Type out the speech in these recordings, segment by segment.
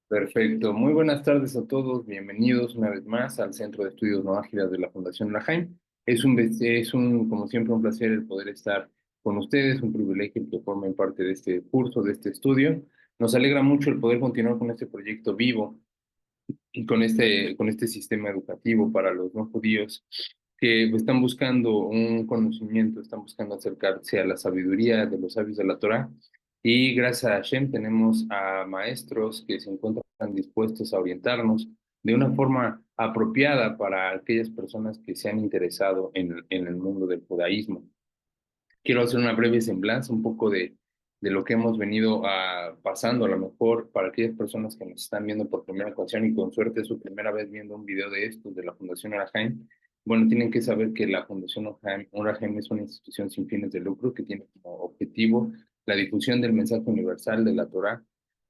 Perfecto. Muy buenas tardes a todos. Bienvenidos una vez más al Centro de Estudios No Ágiles de la Fundación Lahaim. Como siempre, un placer el poder estar con ustedes, un privilegio el que formen parte de este curso, de este estudio. Nos alegra mucho el poder continuar con este proyecto vivo y con este sistema educativo para los no judíos que están buscando un conocimiento, están buscando acercarse a la sabiduría de los sabios de la Torá. Y gracias a Hashem tenemos a maestros que se encuentran dispuestos a orientarnos de una forma apropiada para aquellas personas que se han interesado en el mundo del judaísmo. Quiero hacer una breve semblanza, un poco de lo que hemos venido pasando, a lo mejor para aquellas personas que nos están viendo por primera ocasión y con suerte es su primera vez viendo un video de estos de la Fundación Orahaim. Bueno, tienen que saber que la Fundación Orahaim es una institución sin fines de lucro que tiene como objetivo la difusión del mensaje universal de la Torá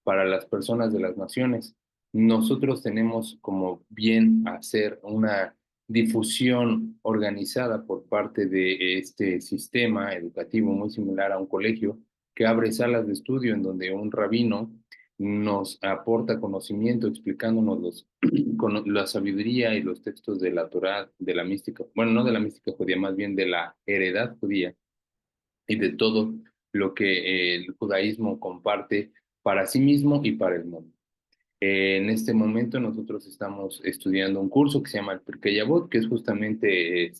para las personas de las naciones. Nosotros tenemos como bien hacer una difusión organizada por parte de este sistema educativo muy similar a un colegio que abre salas de estudio en donde un rabino nos aporta conocimiento explicándonos con la sabiduría y los textos de la Torá, de la mística, bueno, no de la mística judía, más bien de la heredad judía y de todo lo que el judaísmo comparte para sí mismo y para el mundo. En este momento nosotros estamos estudiando un curso que se llama el Pirkei Avot, que es justamente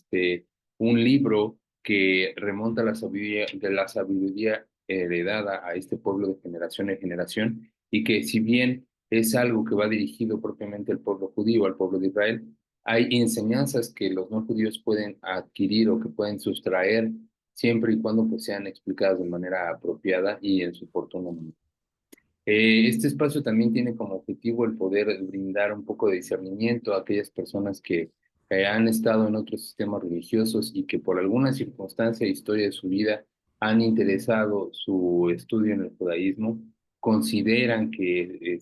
un libro que remonta la sabiduría heredada a este pueblo de generación en generación y que si bien es algo que va dirigido propiamente al pueblo judío, al pueblo de Israel, hay enseñanzas que los no judíos pueden adquirir o que pueden sustraer siempre y cuando pues, sean explicadas de manera apropiada y en su oportuno momento. Este espacio también tiene como objetivo el poder brindar un poco de discernimiento a aquellas personas que han estado en otros sistemas religiosos y que por alguna circunstancia e historia de su vida han interesado su estudio en el judaísmo, consideran que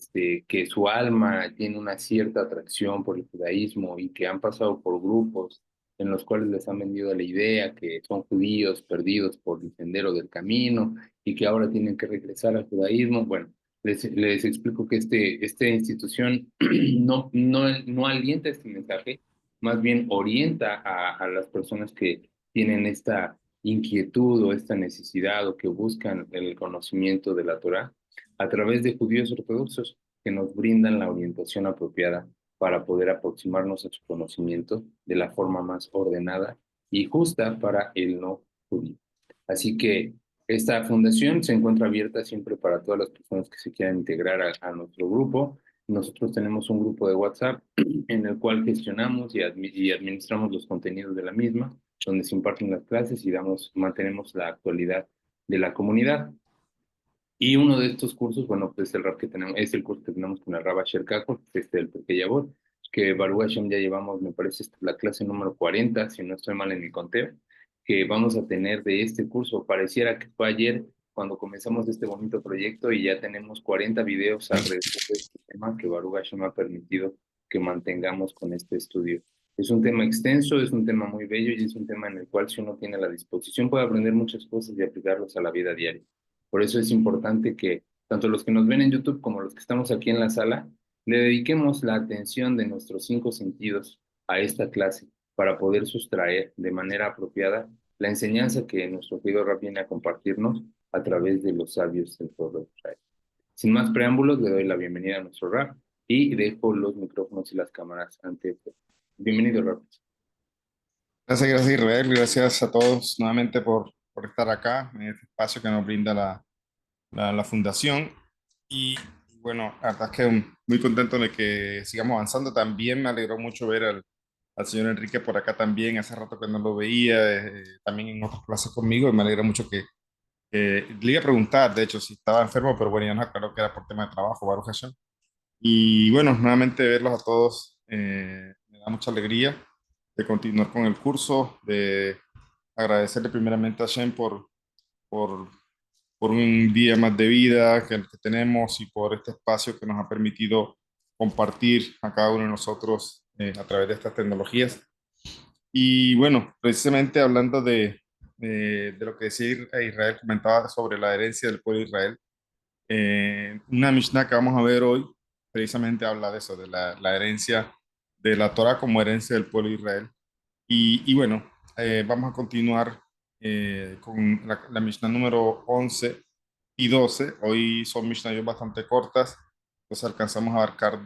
su alma tiene una cierta atracción por el judaísmo y que han pasado por grupos en los cuales les han vendido la idea que son judíos perdidos por el sendero del camino y que ahora tienen que regresar al judaísmo. Bueno, les explico que esta institución no alienta este mensaje, más bien orienta a las personas que tienen esta inquietud o esta necesidad o que buscan el conocimiento de la Torá a través de judíos ortodoxos que nos brindan la orientación apropiada para poder aproximarnos a su conocimiento de la forma más ordenada y justa para el no judío. Así que esta fundación se encuentra abierta siempre para todas las personas que se quieran integrar a nuestro grupo. Nosotros tenemos un grupo de WhatsApp en el cual gestionamos y administramos los contenidos de la misma, donde se imparten las clases y mantenemos la actualidad de la comunidad. Y uno de estos cursos, bueno, pues es el curso que tenemos con el Rabba Sherkako, que es el Pirkei Avot, que Baruch Hashem ya llevamos, me parece, esta es la clase número 40 si no estoy mal en mi conteo, que vamos a tener de este curso. Pareciera que fue ayer cuando comenzamos este bonito proyecto y ya tenemos 40 videos alrededor de este tema que Baruch Hashem ha permitido que mantengamos con este estudio. Es un tema extenso, es un tema muy bello y es un tema en el cual si uno tiene la disposición puede aprender muchas cosas y aplicarlos a la vida diaria. Por eso es importante que tanto los que nos ven en YouTube como los que estamos aquí en la sala, le dediquemos la atención de nuestros cinco sentidos a esta clase para poder sustraer de manera apropiada la enseñanza que nuestro querido Rab viene a compartirnos a través de los sabios del pueblo de Israel. Sin más preámbulos, le doy la bienvenida a nuestro Rab y dejo los micrófonos y las cámaras ante usted. Bienvenido, Rab. Gracias Israel, gracias a todos nuevamente por estar acá en este espacio que nos brinda la Fundación. Y bueno, la verdad es que muy contento de que sigamos avanzando. También me alegró mucho ver al señor Enrique por acá también, hace rato que no lo veía, también en otras clases conmigo, y me alegra mucho que le iba a preguntar, de hecho, si estaba enfermo, pero bueno, ya nos aclaró que era por tema de trabajo, Baruch Hashem. Y bueno, nuevamente verlos a todos me da mucha alegría de continuar con el curso, de agradecerle primeramente a Shem por, por un día más de vida que tenemos y por este espacio que nos ha permitido compartir a cada uno de nosotros a través de estas tecnologías. Y bueno, precisamente hablando de lo que decía Israel, comentaba sobre la herencia del pueblo de Israel. Una Mishnah que vamos a ver hoy precisamente habla de eso, de la herencia de la Torah como herencia del pueblo de Israel. Y bueno, vamos a continuar con la Mishnah número 11 y 12. Hoy son Mishnayot bastante cortas, entonces alcanzamos a abarcar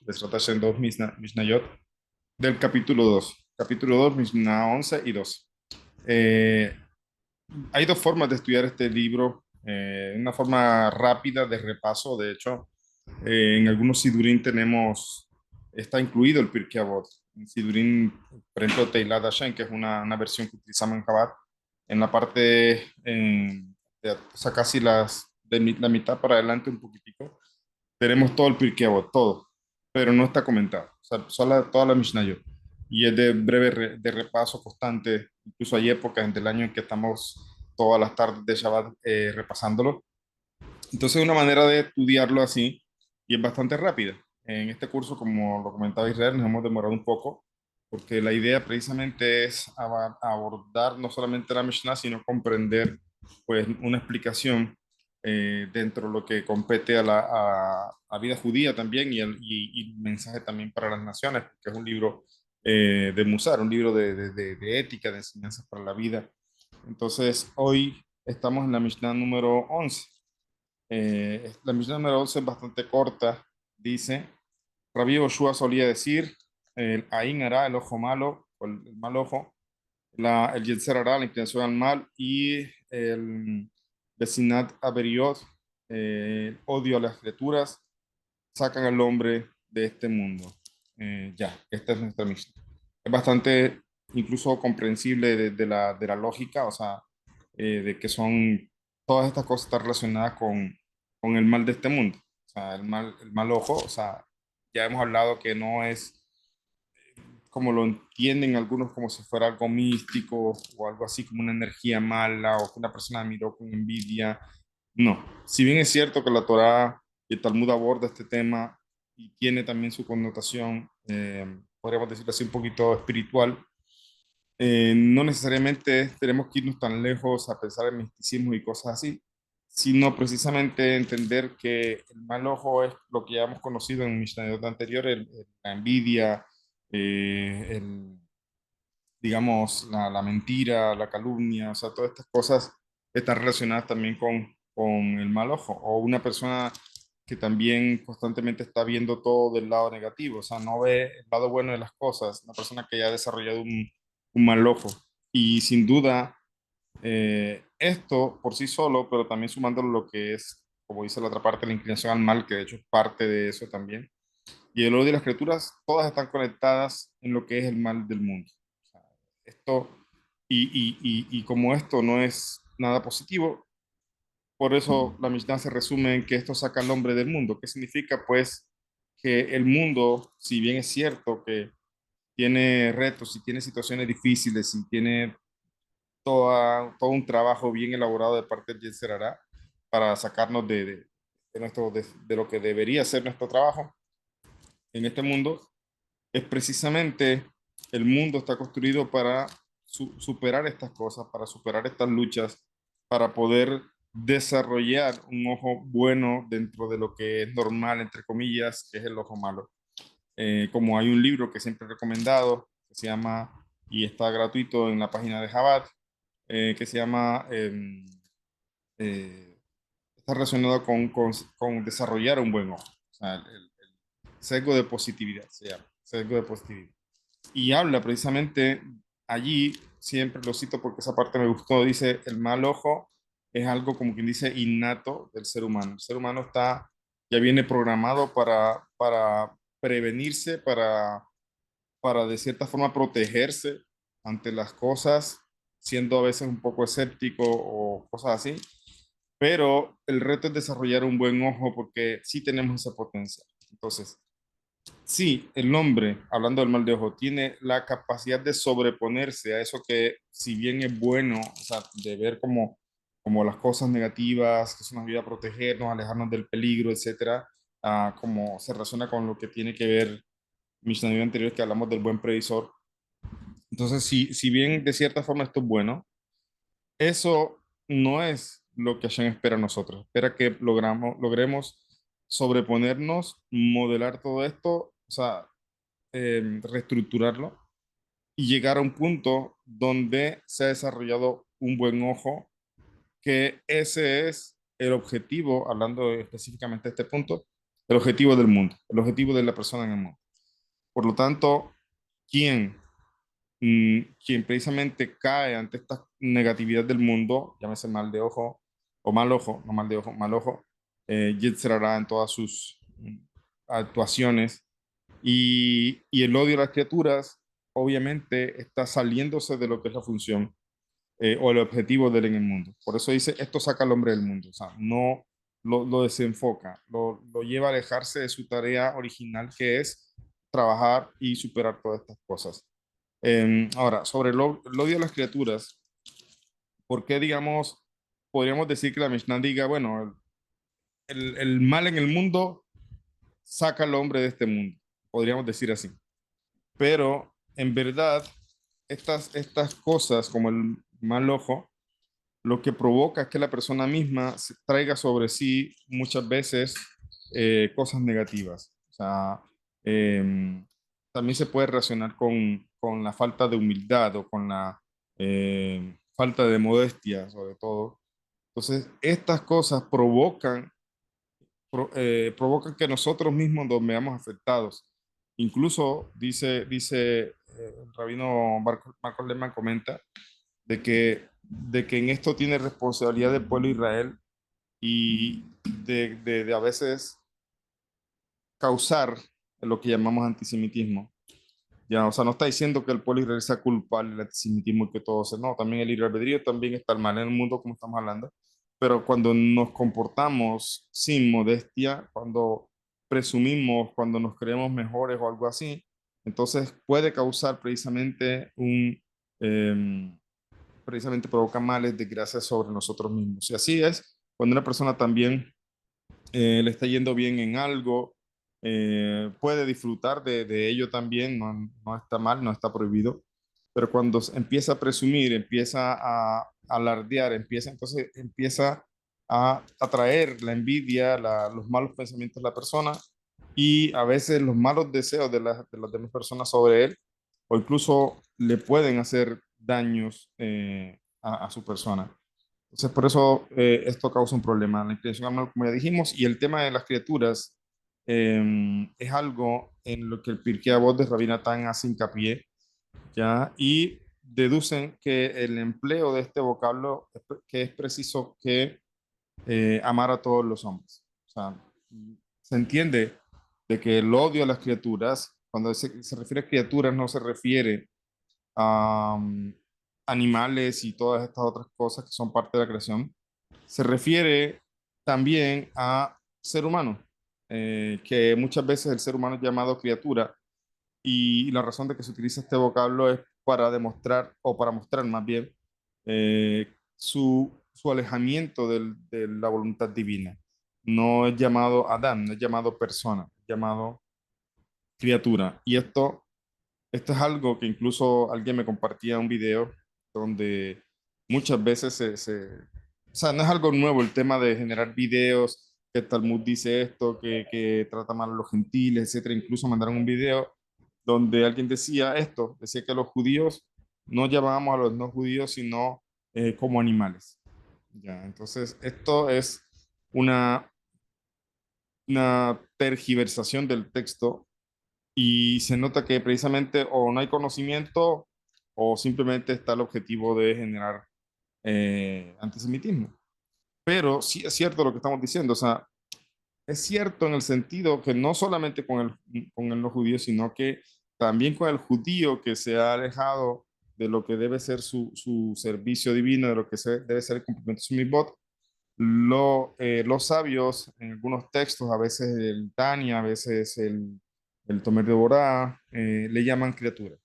Besrat Hashem, dos Mishnayot del capítulo 2. Capítulo 2, Mishnah 11 y 12. Eh, Hay dos formas de estudiar este libro. Una forma rápida de repaso, de hecho, en algunos Sidurín está incluido el Pirkei Avot. En Sidurín, por ejemplo, Teilat Hashem, que es una versión que utilizamos en Chabad, en la parte, o sea, casi la mitad para adelante un poquitico, tenemos todo el Pirkei Avot, todo, pero no está comentado, o sea, toda la Mishnayot. Y es de breve de repaso constante, incluso hay épocas del año en que estamos todas las tardes de Shabbat repasándolo. Entonces, una manera de estudiarlo así, y es bastante rápida. En este curso, como lo comentaba Israel, nos hemos demorado un poco, porque la idea precisamente es abordar no solamente la Mishnah, sino comprender pues, una explicación dentro de lo que compete a vida judía también y mensaje también para las naciones, porque es un libro de Musar, un libro de ética, de enseñanzas para la vida. Entonces, hoy estamos en la Mishnah número 11. La Mishnah número 11 es bastante corta. Dice, Rabbi Yoshua solía decir, el Ain hará el ojo malo, o el mal ojo, el Yetzer hará la inclinación al mal, y el Vecinat Averiot, el odio a las criaturas, sacan al hombre de este mundo. Ya, esta es nuestra Mishnah. Es bastante incluso comprensible de la lógica, o sea, de que son todas estas cosas están relacionadas con el mal de este mundo. O sea, el mal ojo, o sea, ya hemos hablado que no es como lo entienden algunos como si fuera algo místico o algo así como una energía mala o que una persona miró con envidia. No, si bien es cierto que la Torá y el Talmud aborda este tema y tiene también su connotación, podríamos decirlo así, un poquito espiritual, no necesariamente tenemos que irnos tan lejos a pensar en misticismo y cosas así, sino precisamente entender que el mal ojo es lo que ya hemos conocido en Mishnayot anterior, la envidia, digamos, la mentira, la calumnia, o sea, todas estas cosas están relacionadas también con el mal ojo, o una persona que también constantemente está viendo todo del lado negativo, o sea, no ve el lado bueno de las cosas, una persona que ya ha desarrollado un mal ojo. Y sin duda, esto por sí solo, pero también sumándolo lo que es, como dice la otra parte, la inclinación al mal, que de hecho es parte de eso también, y el odio de las criaturas, todas están conectadas en lo que es el mal del mundo. O sea, esto, y como esto no es nada positivo, por eso la Mishnah se resume en que esto saca al hombre del mundo. ¿Qué significa? Pues que el mundo, si bien es cierto que tiene retos y tiene situaciones difíciles y tiene todo un trabajo bien elaborado de parte del Yetzer Hará para sacarnos de lo que debería ser nuestro trabajo en este mundo, es precisamente el mundo está construido para superar estas cosas, para superar estas luchas, para poder desarrollar un ojo bueno dentro de lo que es normal, entre comillas, que es el ojo malo. Como hay un libro que siempre he recomendado, que se llama, y está gratuito en la página de Jabat, que se llama, está relacionado con desarrollar un buen ojo. O sea, el sesgo de positividad se llama, sesgo de positividad. Y habla precisamente allí, siempre lo cito porque esa parte me gustó, dice, el mal ojo es algo como quien dice innato del ser humano. El ser humano ya viene programado para prevenirse, para de cierta forma protegerse ante las cosas, siendo a veces un poco escéptico o cosas así. Pero el reto es desarrollar un buen ojo porque sí tenemos esa potencia. Entonces, sí, el hombre, hablando del mal de ojo, tiene la capacidad de sobreponerse a eso que, si bien es bueno, o sea, de ver como las cosas negativas, que eso nos ayuda a protegernos, alejarnos del peligro, etcétera, como se relaciona con lo que tiene que ver mis años anteriores que hablamos del buen previsor. Entonces, si bien de cierta forma esto es bueno, eso no es lo que Hashem espera a nosotros. Espera que logremos sobreponernos, modelar todo esto, o sea, reestructurarlo y llegar a un punto donde se ha desarrollado un buen ojo, que ese es el objetivo, hablando específicamente de este punto, el objetivo del mundo, el objetivo de la persona en el mundo. Por lo tanto, quien, quien precisamente cae ante esta negatividad del mundo, llámese mal de ojo o mal ojo, no mal de ojo, mal ojo, Yetzer Hara en todas sus actuaciones, y el odio a las criaturas, obviamente, está saliéndose de lo que es la función o el objetivo de él en el mundo. Por eso dice, esto saca al hombre del mundo, o sea, no lo desenfoca, lo lleva a alejarse de su tarea original, que es trabajar y superar todas estas cosas. Ahora, sobre el odio a las criaturas, ¿por qué, digamos, podríamos decir que la Mishnah diga, bueno, el mal en el mundo saca al hombre de este mundo? Podríamos decir así. Pero en verdad, estas cosas como el mal ojo, lo que provoca es que la persona misma traiga sobre sí muchas veces cosas negativas. O sea, también se puede relacionar con la falta de humildad o con la falta de modestia, sobre todo. Entonces, estas cosas provocan que nosotros mismos nos veamos afectados. Incluso el rabino Marcos Lehmann comenta de que en esto tiene responsabilidad del pueblo de Israel y de a veces causar lo que llamamos antisemitismo. Ya, o sea, no está diciendo que el pueblo de Israel sea culpable del antisemitismo y que todo se... No, también el libre albedrío también está el mal en el mundo, como estamos hablando. Pero cuando nos comportamos sin modestia, cuando presumimos, cuando nos creemos mejores o algo así, entonces puede causar eh, precisamente provoca males, desgracias sobre nosotros mismos. Y así es, cuando una persona también le está yendo bien en algo, puede disfrutar de ello también, no está mal, no está prohibido, pero cuando empieza a presumir, empieza a alardear, empieza a atraer la envidia, los malos pensamientos de la persona y a veces los malos deseos de las demás personas sobre él, o incluso le pueden hacer daños a su persona. Entonces, por eso esto causa un problema. La inclinación al mal, como ya dijimos, y el tema de las criaturas es algo en lo que el Pirkei Avot de Rabbi Natán hace hincapié, ¿ya? Y deducen que el empleo de este vocablo que es preciso que amar a todos los hombres. O sea, se entiende de que el odio a las criaturas, cuando se refiere a criaturas, no se refiere a animales y todas estas otras cosas que son parte de la creación, se refiere también a ser humano, que muchas veces el ser humano es llamado criatura y la razón de que se utiliza este vocablo es para demostrar, o para mostrar más bien, su alejamiento de la voluntad divina. No es llamado Adán, no es llamado persona, es llamado criatura. Y esto es algo que incluso alguien me compartía un video donde muchas veces o sea, no es algo nuevo el tema de generar videos, que el Talmud dice esto, que trata mal a los gentiles, etcétera. Incluso mandaron un video donde alguien decía esto, decía que los judíos no llamábamos a los no judíos, sino como animales. Ya, entonces, esto es una, una tergiversación del texto y se nota que precisamente o no hay conocimiento o simplemente está el objetivo de generar antisemitismo. Pero sí es cierto lo que estamos diciendo, o sea, es cierto en el sentido que no solamente con el no judío, sino que también con el judío que se ha alejado de lo que debe ser su servicio divino, de lo que debe ser el cumplimiento de su mitzvot, los sabios en algunos textos, a veces el Tania, a veces el Tomer de Borá, le llaman criatura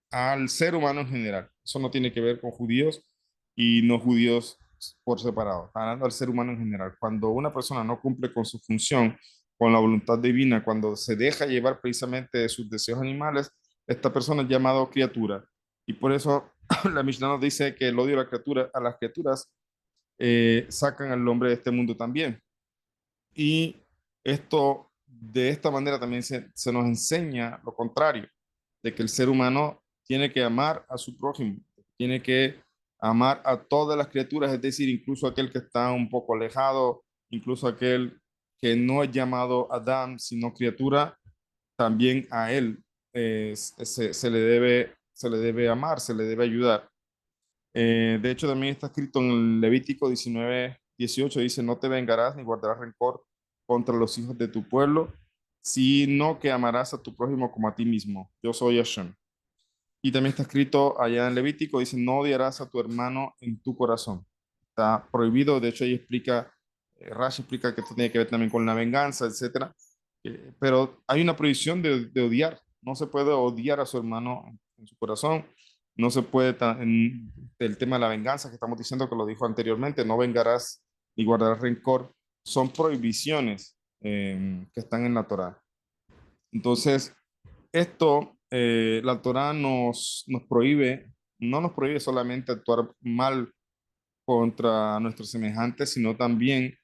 al ser humano en general. Eso no tiene que ver con judíos y no judíos por separado. Está hablando al ser humano en general. Cuando una persona no cumple con su función, con la voluntad divina, cuando se deja llevar precisamente de sus deseos animales, esta persona es llamado criatura. Y por eso la Mishnah nos dice que el odio a, a las criaturas sacan al hombre de este mundo también. Y esto, de esta manera también se nos enseña lo contrario, de que el ser humano tiene que amar a su prójimo, tiene que amar a todas las criaturas, es decir, incluso aquel que está un poco alejado, incluso aquel que no es llamado Adán, sino criatura, también a él se le debe amar, se le debe ayudar. De hecho, también está escrito en el Levítico 19:18, dice, no te vengarás ni guardarás rencor contra los hijos de tu pueblo, sino que amarás a tu prójimo como a ti mismo. Yo soy Hashem. Y también está escrito allá en Levítico, dice, no odiarás a tu hermano en tu corazón. Está prohibido, de hecho ahí explica, Rashi explica que esto tiene que ver también con la venganza, etcétera. Pero hay una prohibición de odiar. No se puede odiar a su hermano en su corazón. No se puede, el tema de la venganza que estamos diciendo que lo dijo anteriormente, no vengarás ni guardarás rencor, son prohibiciones que están en la Torá. Entonces, esto, la Torá nos prohíbe, no nos prohíbe solamente actuar mal contra nuestros semejantes, sino también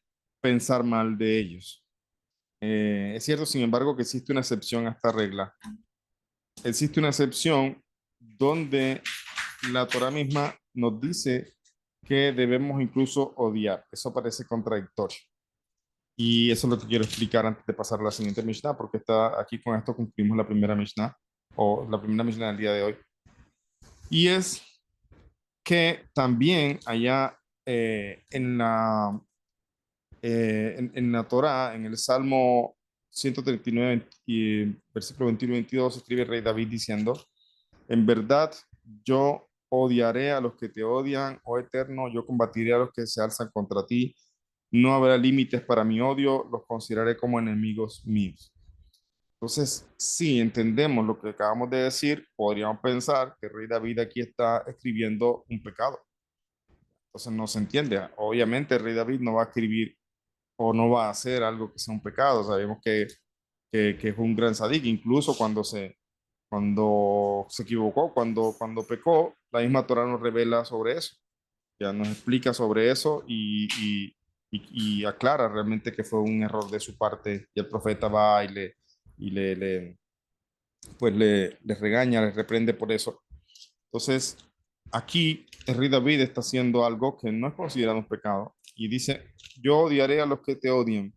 pensar mal de ellos. Es cierto, sin embargo, que existe una excepción a esta regla. Existe una excepción donde la Torá misma nos dice que debemos incluso odiar. Eso parece contradictorio. Y eso es lo que quiero explicar antes de pasar a la siguiente Mishnah, porque está aquí con esto concluimos la primera Mishnah, o la primera Mishnah del día de hoy. Y es que también allá en la Torá, en el Salmo 139, y versículo 21 y 22, escribe el rey David diciendo, en verdad yo odiaré a los que te odian, oh Eterno, yo combatiré a los que se alzan contra ti, no habrá límites para mi odio, los consideraré como enemigos míos. Entonces, si entendemos lo que acabamos de decir, podríamos pensar que el rey David aquí está escribiendo un pecado. Entonces no se entiende. Obviamente el rey David no va a escribir o no va a hacer algo que sea un pecado. Sabemos que es un gran sadik, incluso cuando se equivocó, cuando pecó, la misma Torah nos revela sobre eso, ya nos explica sobre eso y aclara realmente que fue un error de su parte y el profeta va y le regaña, le reprende por eso. Entonces, aquí el rey David está haciendo algo que no es considerado un pecado y dice, yo odiaré a los que te odian.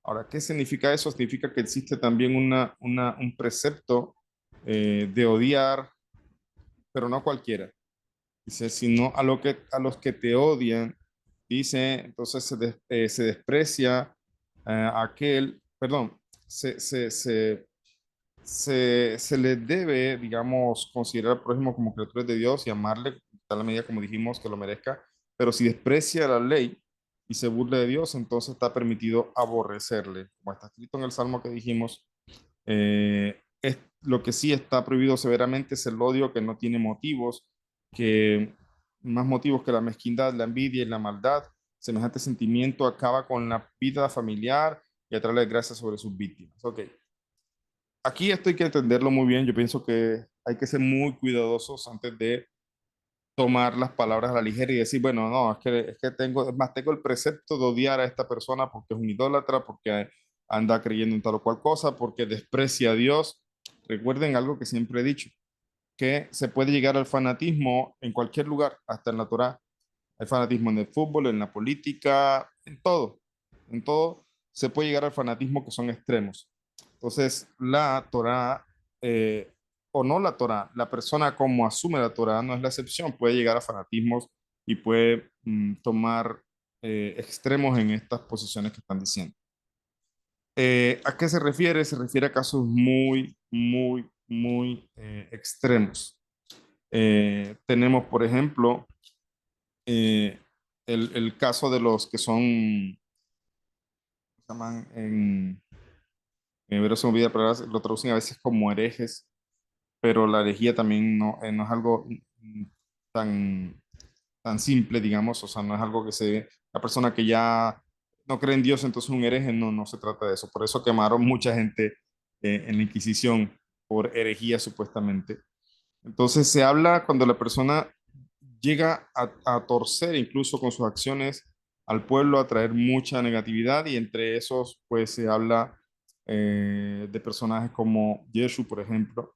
Ahora, ¿qué significa eso? Significa que existe también un precepto de odiar, pero no a cualquiera. Dice, sino a los que te odian, dice, entonces se desprecia aquel, perdón, se le debe, digamos, considerar al prójimo como criaturas de Dios y amarle, tal la medida como dijimos que lo merezca, pero si desprecia la ley y se burla de Dios, entonces está permitido aborrecerle, como está escrito en el Salmo que dijimos. Lo que sí está prohibido severamente es el odio que no tiene motivos, que más motivos que la mezquindad, la envidia y la maldad. Semejante sentimiento acaba con la vida familiar y atrae gracias sobre sus víctimas. Ok, aquí esto hay que entenderlo muy bien. Yo pienso que hay que ser muy cuidadosos antes de tomar las palabras a la ligera y decir, bueno, no, es que tengo, es más, tengo el precepto de odiar a esta persona porque es un idólatra, porque anda creyendo en tal o cual cosa, porque desprecia a Dios. Recuerden algo que siempre he dicho, que se puede llegar al fanatismo en cualquier lugar, hasta en la Torá. Hay fanatismo en el fútbol, en la política, en todo se puede llegar al fanatismo que son extremos. Entonces, la Torá, o no la Torá, la persona como asume la Torá no es la excepción, puede llegar a fanatismos y puede tomar extremos en estas posiciones que están diciendo. ¿A qué se refiere? Se refiere a casos muy, muy, muy extremos. Tenemos, por ejemplo, eh, el caso de los que son, se llaman en hebreo se me olvida, pero lo traducen a veces como herejes, pero la herejía también no es algo tan, tan simple, digamos, o sea, no es algo que la persona que ya no cree en Dios, entonces un hereje, no se trata de eso. Por eso quemaron mucha gente en la Inquisición por herejía supuestamente. Entonces se habla cuando la persona llega a torcer incluso con sus acciones al pueblo, a traer mucha negatividad y entre esos pues se habla de personajes como Yeshu, por ejemplo,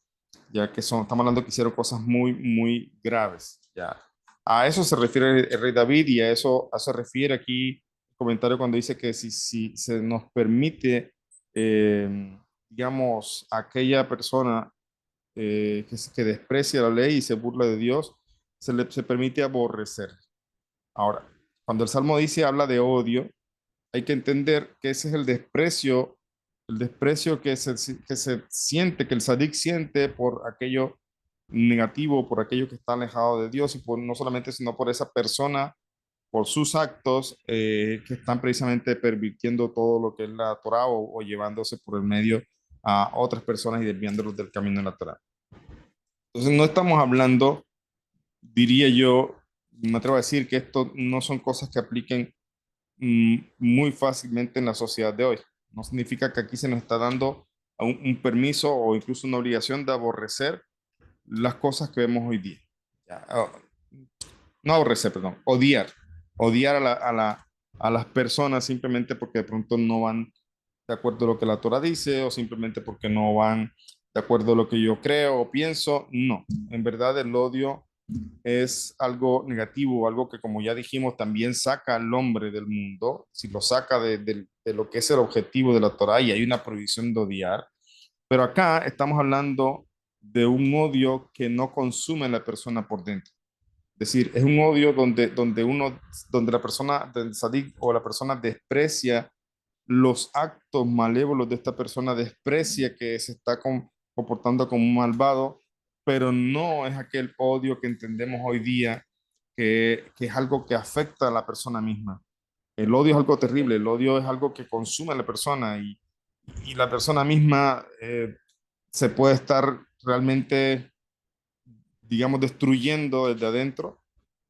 ya que estamos hablando que hicieron cosas muy, muy graves. Ya. A eso se refiere el rey David y a eso se refiere aquí el comentario cuando dice que si se nos permite, digamos, aquella persona que desprecia la ley y se burla de Dios, se permite aborrecer. Ahora, cuando el Salmo dice, habla de odio, hay que entender que ese es el desprecio que se siente, que el sadik siente por aquello negativo, por aquello que está alejado de Dios y por, no solamente, sino por esa persona, por sus actos que están precisamente pervirtiendo todo lo que es la Torah o llevándose por el medio a otras personas y desviándolos del camino de la Torah. Entonces no estamos hablando, diría yo, me atrevo a decir que esto no son cosas que apliquen muy fácilmente en la sociedad de hoy. No significa que aquí se nos está dando un permiso o incluso una obligación de aborrecer las cosas que vemos hoy día. Ya, no aborrecer, perdón, odiar. Odiar a las personas simplemente porque de pronto no van de acuerdo a lo que la Torah dice o simplemente porque no van de acuerdo a lo que yo creo o pienso. No, en verdad el odio es algo negativo, algo que como ya dijimos también saca al hombre del mundo, si lo saca de lo que es el objetivo de la Torah y hay una prohibición de odiar, pero acá estamos hablando de un odio que no consume a la persona por dentro. Es decir, es un odio donde la persona del sadik o la persona desprecia los actos malévolos de esta persona, desprecia que se está comportando como un malvado, pero no es aquel odio que entendemos hoy día, que es algo que afecta a la persona misma. El odio es algo terrible, el odio es algo que consume a la persona y la persona misma se puede estar realmente, digamos, destruyendo desde adentro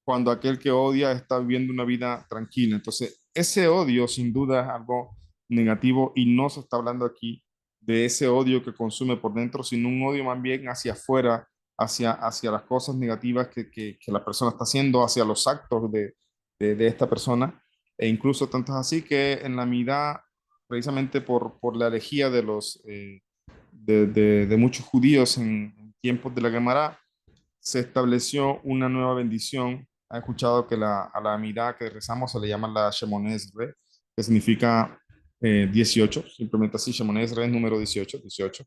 cuando aquel que odia está viviendo una vida tranquila. Entonces, ese odio sin duda es algo negativo y no se está hablando aquí de ese odio que consume por dentro, sino un odio más bien hacia afuera, hacia las cosas negativas que la persona está haciendo, hacia los actos de esta persona. E incluso tanto es así que en la mitad, precisamente por la herejía de muchos judíos en tiempos de la Gemara, se estableció una nueva bendición. Ha escuchado que a la amidad que rezamos se le llama la Shemonezre, que significa 18, simplemente así, Shemonezre es número 18, 18.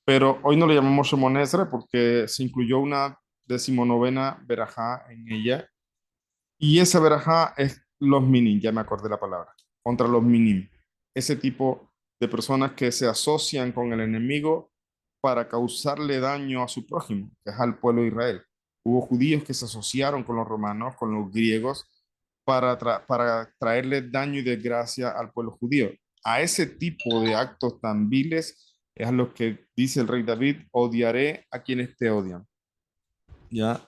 Pero hoy no le llamamos Shemonezre porque se incluyó una decimonovena verajá en ella. Y esa verajá es los minim, ya me acordé la palabra, contra los minim. Ese tipo de personas que se asocian con el enemigo para causarle daño a su prójimo, que es al pueblo de Israel. Hubo judíos que se asociaron con los romanos, con los griegos, para traerle daño y desgracia al pueblo judío. A ese tipo de actos tan viles es a lo que dice el rey David, odiaré a quienes te odian. ¿Ya?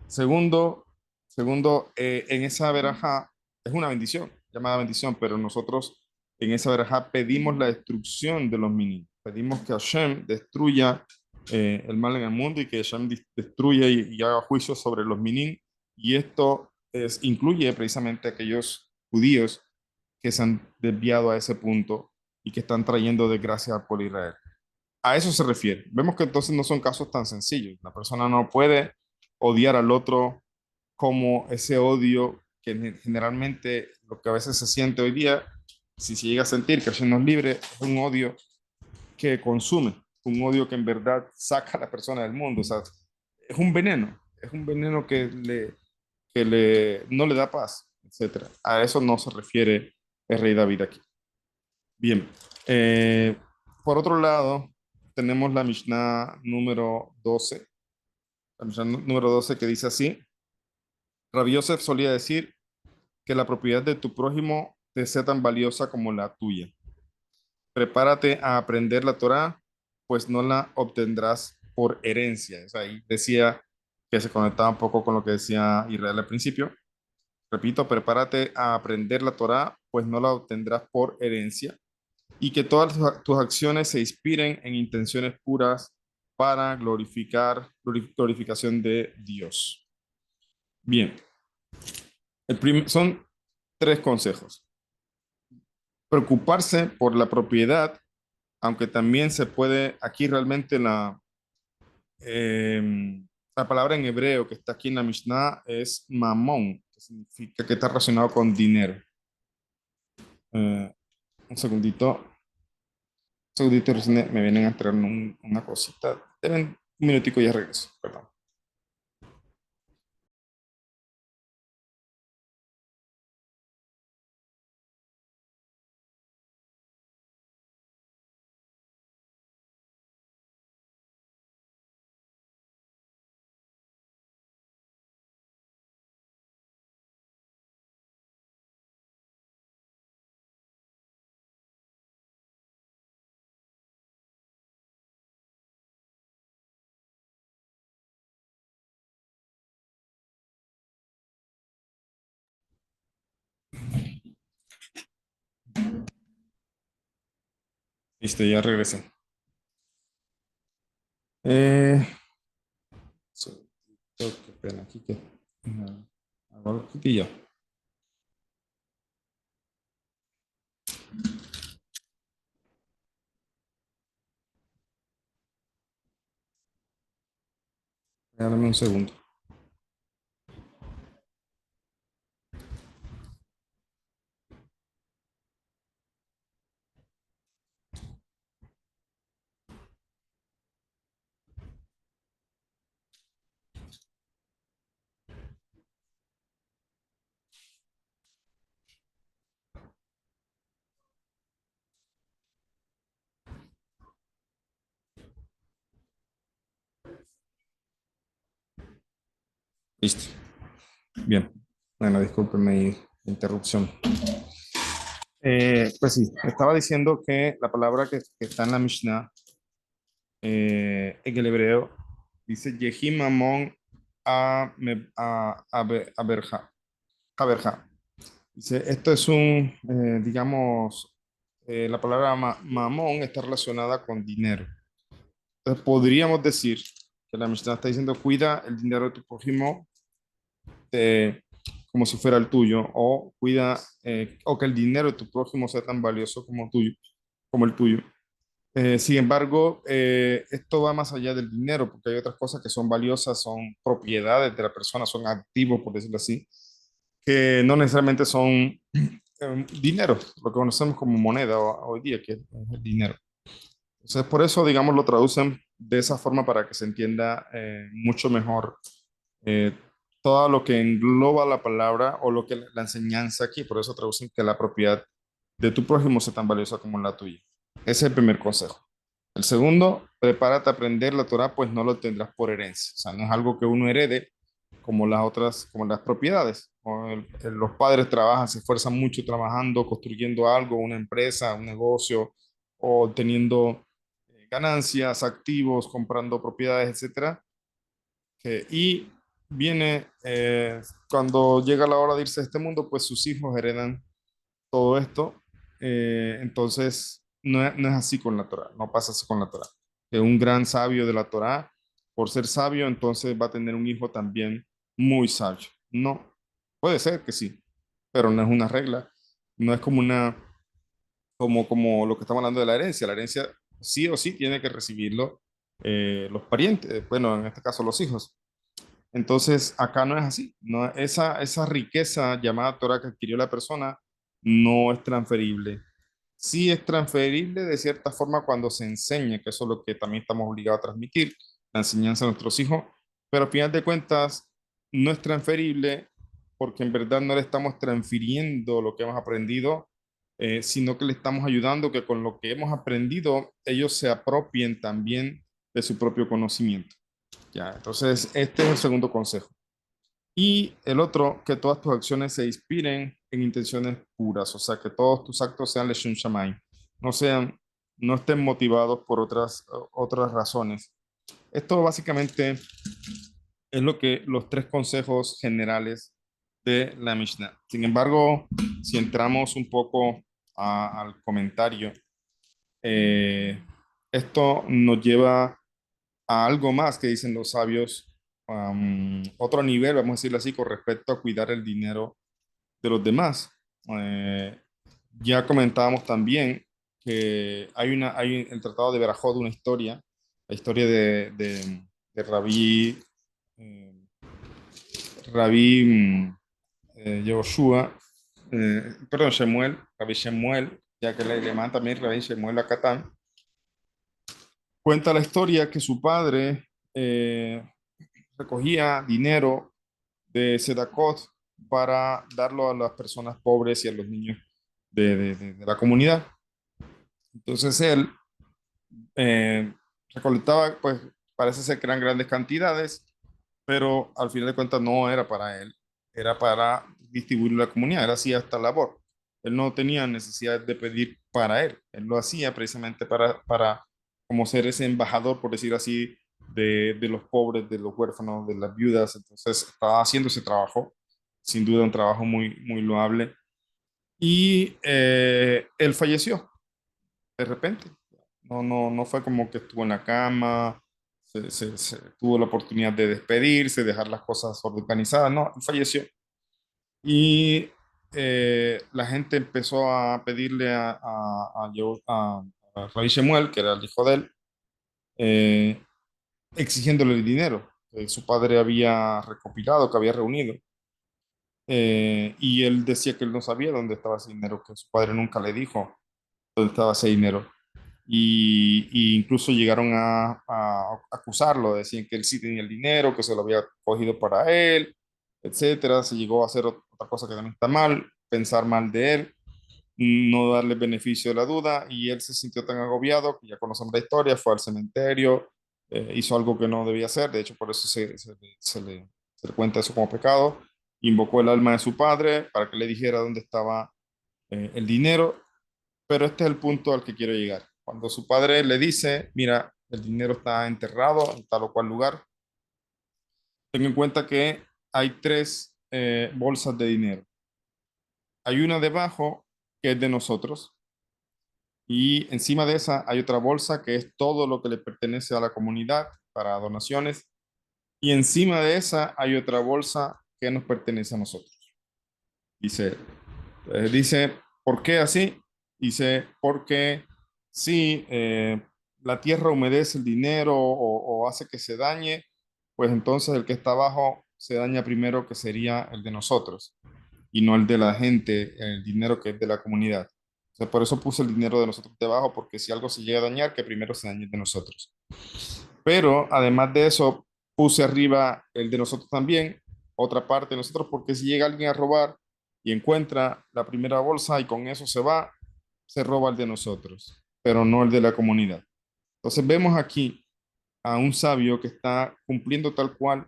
Segundo, en esa verajá es una bendición, llamada bendición, pero nosotros en esa verajá pedimos la destrucción de los minims. Pedimos que Hashem destruya el mal en el mundo y que Hashem destruya y haga juicio sobre los minims. Y esto incluye precisamente a aquellos judíos que se han desviado a ese punto y que están trayendo desgracia al pueblo de Israel. A eso se refiere. Vemos que entonces no son casos tan sencillos. La persona no puede odiar al otro como ese odio que generalmente lo que a veces se siente hoy día, si se llega a sentir que Hashem nos libre, es un odio que consume, un odio que en verdad saca a la persona del mundo. O sea, es un veneno no le da paz, etcétera. A eso no se refiere el rey David aquí. Bien, eh, por otro lado, tenemos la Mishnah número 12, la Mishnah número 12 que dice así, Rabbi Yosef solía decir que la propiedad de tu prójimo te sea tan valiosa como la tuya. Prepárate a aprender la Torá, pues no la obtendrás por herencia. O sea, ahí decía que se conectaba un poco con lo que decía Israel al principio. Repito, prepárate a aprender la Torá, pues no la obtendrás por herencia y que todas tus acciones se inspiren en intenciones puras para glorificación de Dios. Bien, son tres consejos. Preocuparse por la propiedad, aunque también se puede, aquí realmente la palabra en hebreo que está aquí en la Mishnah es mamón, que significa que está relacionado con dinero. Un segundito, recién me vienen a traer una cosita. Deben un minutico y ya regreso, perdón. Listo, ya regresé. Eh, so- qué pena, aquí que hago algo aquí yo. Dame un segundo. Listo. Bien. Bueno, discúlpenme la interrupción. Pues sí, estaba diciendo que la palabra que está en la Mishnah, en el hebreo, dice Yehimamon Aberja. Aberja. Dice, esto es digamos, la palabra mamón está relacionada con dinero. Entonces podríamos decir que la Mishnah está diciendo, cuida el dinero de tu prójimo eh, como si fuera el tuyo, o cuida, o que el dinero de tu prójimo sea tan valioso como el tuyo. Sin embargo, esto va más allá del dinero, porque hay otras cosas que son valiosas, son propiedades de la persona, son activos, por decirlo así, que no necesariamente son dinero, lo que conocemos como moneda hoy día, que es el dinero. Entonces, por eso, digamos, lo traducen de esa forma para que se entienda mucho mejor eh, todo lo que engloba la palabra o lo que la enseñanza aquí. Por eso traducen que la propiedad de tu prójimo sea tan valiosa como la tuya. Ese es el primer consejo. El segundo, prepárate a aprender la Torah, pues no lo tendrás por herencia. O sea, no es algo que uno herede como las otras, como las propiedades. Los padres trabajan, se esfuerzan mucho trabajando, construyendo algo, una empresa, un negocio, o teniendo ganancias, activos, comprando propiedades, etcétera. Y viene, cuando llega la hora de irse de este mundo, pues sus hijos heredan todo esto. Entonces, no es así con la Torah, no pasa así con la Torah. Que un gran sabio de la Torah, por ser sabio, entonces va a tener un hijo también muy sabio. No, puede ser que sí, pero no es una regla. No es como lo que estamos hablando de la herencia. La herencia sí o sí tiene que recibirlo los parientes, bueno, en este caso los hijos. Entonces, acá no es así. No, esa riqueza llamada Torah que adquirió la persona no es transferible. Sí es transferible de cierta forma cuando se enseña, que eso es lo que también estamos obligados a transmitir, la enseñanza a nuestros hijos, pero al final de cuentas no es transferible porque en verdad no le estamos transfiriendo lo que hemos aprendido, sino que le estamos ayudando que con lo que hemos aprendido ellos se apropien también de su propio conocimiento. Ya, entonces este es el segundo consejo. Y el otro, que todas tus acciones se inspiren en intenciones puras, o sea, que todos tus actos sean Leshun Shamayim, no sean, no estén motivados por otras razones. Esto básicamente es lo que los tres consejos generales de la Mishnah. Sin embargo, si entramos un poco al comentario, eh, esto nos lleva a algo más que dicen los sabios, otro nivel, vamos a decirlo así, con respecto a cuidar el dinero de los demás. Eh, ya comentábamos también que hay el Tratado de Berajot, una historia, la historia de eh, Rabí Yehoshua, perdón, Shemuel, Rabí Shemuel, ya que le llaman también Rabí Shemuel Acatán. Cuenta la historia que su padre recogía dinero de Sedacot para darlo a las personas pobres y a los niños de la comunidad. Entonces él eh, recolectaba, pues parece ser que eran grandes cantidades, pero al final de cuentas no era para él, era para distribuirlo a la comunidad, él hacía esta labor. Él no tenía necesidad de pedir para él lo hacía precisamente para como ser ese embajador, por decir así, de los pobres, de los huérfanos, de las viudas. Entonces estaba haciendo ese trabajo, sin duda un trabajo muy, muy loable. Y él falleció de repente. No fue como que estuvo en la cama, tuvo la oportunidad de despedirse, dejar las cosas organizadas, no, falleció. Y la gente empezó a pedirle a Rabbi Shemuel, que era el hijo de él, eh, exigiéndole el dinero que su padre había recopilado, que había reunido. Y él decía que él no sabía dónde estaba ese dinero, que su padre nunca le dijo dónde estaba ese dinero. Y incluso llegaron a acusarlo, decían que él sí tenía el dinero, que se lo había cogido para él, etcétera. Se llegó a hacer otra cosa que también está mal, pensar mal de él, no darle beneficio de la duda, y él se sintió tan agobiado que ya conocemos la historia, fue al cementerio, hizo algo que no debía hacer, de hecho por eso se le cuenta eso como pecado, invocó el alma de su padre para que le dijera dónde estaba el dinero, pero este es el punto al que quiero llegar. Cuando su padre le dice, mira, el dinero está enterrado en tal o cual lugar, ten en cuenta que hay tres bolsas de dinero. Hay una debajo que es de nosotros y encima de esa hay otra bolsa que es todo lo que le pertenece a la comunidad para donaciones y encima de esa hay otra bolsa que nos pertenece a nosotros. Dice, dice, ¿por qué así? Dice, porque si la tierra humedece el dinero o hace que se dañe, pues entonces el que está abajo se daña primero, que sería el de nosotros, y no el de la gente, el dinero que es de la comunidad. O sea, por eso puse el dinero de nosotros debajo, porque si algo se llega a dañar, que primero se dañe el de nosotros. Pero además de eso, puse arriba el de nosotros también, otra parte de nosotros, porque si llega alguien a robar y encuentra la primera bolsa y con eso se va, se roba el de nosotros, pero no el de la comunidad. Entonces vemos aquí a un sabio que está cumpliendo tal cual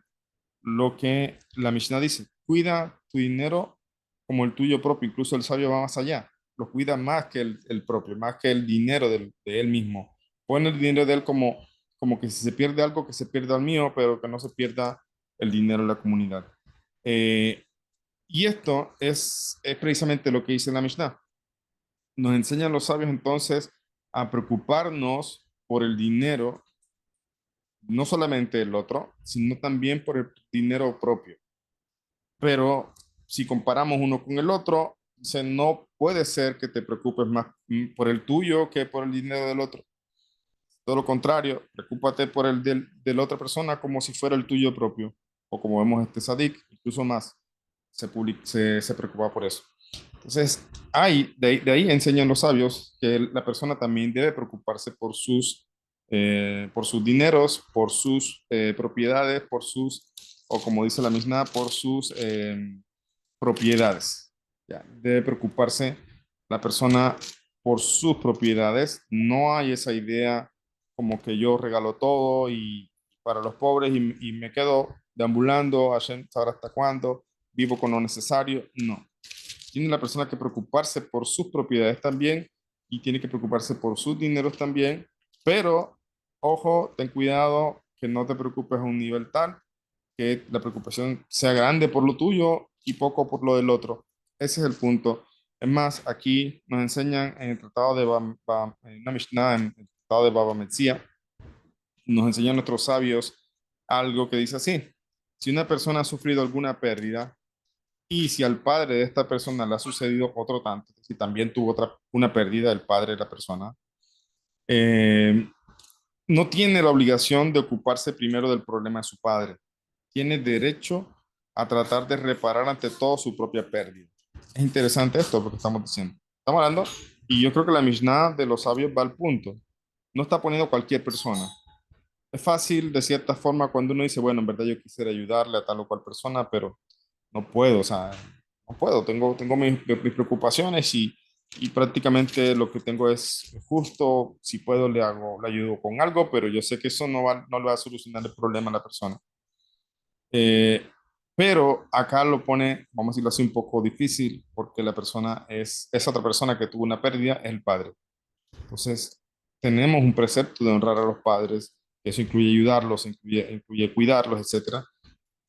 lo que la Mishnah dice. Cuida tu dinero como el tuyo propio. Incluso el sabio va más allá. Lo cuida más que el propio, más que el dinero de él mismo. Pone el dinero de él como que si se pierde algo, que se pierda el mío, pero que no se pierda el dinero de la comunidad. Eh, y esto es precisamente lo que dice la Mishnah. Nos enseñan los sabios entonces a preocuparnos por el dinero, no solamente el otro, sino también por el dinero propio. Pero si comparamos uno con el otro, no puede ser que te preocupes más por el tuyo que por el dinero del otro. Todo lo contrario, preocúpate por el de la otra persona como si fuera el tuyo propio. O como vemos este Sadik, incluso más, se preocupa por eso. Entonces, de ahí enseñan los sabios que la persona también debe preocuparse por sus dineros, por sus propiedades, o como dice la misma, por sus propiedades. Ya, debe preocuparse la persona por sus propiedades. No hay esa idea como que yo regalo todo y para los pobres y me quedo deambulando, Hashem sabrá hasta cuándo, vivo con lo necesario. No. Tiene la persona que preocuparse por sus propiedades también y tiene que preocuparse por sus dineros también, pero ojo, ten cuidado que no te preocupes a un nivel tal que la preocupación sea grande por lo tuyo y poco por lo del otro. Ese es el punto. Es más, aquí nos enseñan en el tratado de en una Mishnah, en el tratado de Baba Metzia, nos enseñan nuestros sabios algo que dice así: si una persona ha sufrido alguna pérdida y si al padre de esta persona le ha sucedido otro tanto, si también tuvo una pérdida el padre de la persona, eh, no tiene la obligación de ocuparse primero del problema de su padre. Tiene derecho a tratar de reparar ante todo su propia pérdida. Es interesante esto porque estamos diciendo. Estamos hablando, y yo creo que la Mishnah de los sabios va al punto. No está poniendo cualquier persona. Es fácil, de cierta forma, cuando uno dice, bueno, en verdad yo quisiera ayudarle a tal o cual persona, pero no puedo, o sea, no puedo, tengo mis preocupaciones y prácticamente lo que tengo es justo, si puedo le ayudo con algo, pero yo sé que eso no le va a solucionar el problema a la persona. Eh, pero acá lo pone, vamos a decirlo así, un poco difícil porque la persona es otra persona que tuvo una pérdida, es el padre. Entonces, tenemos un precepto de honrar a los padres, que eso incluye ayudarlos, incluye cuidarlos, etcétera.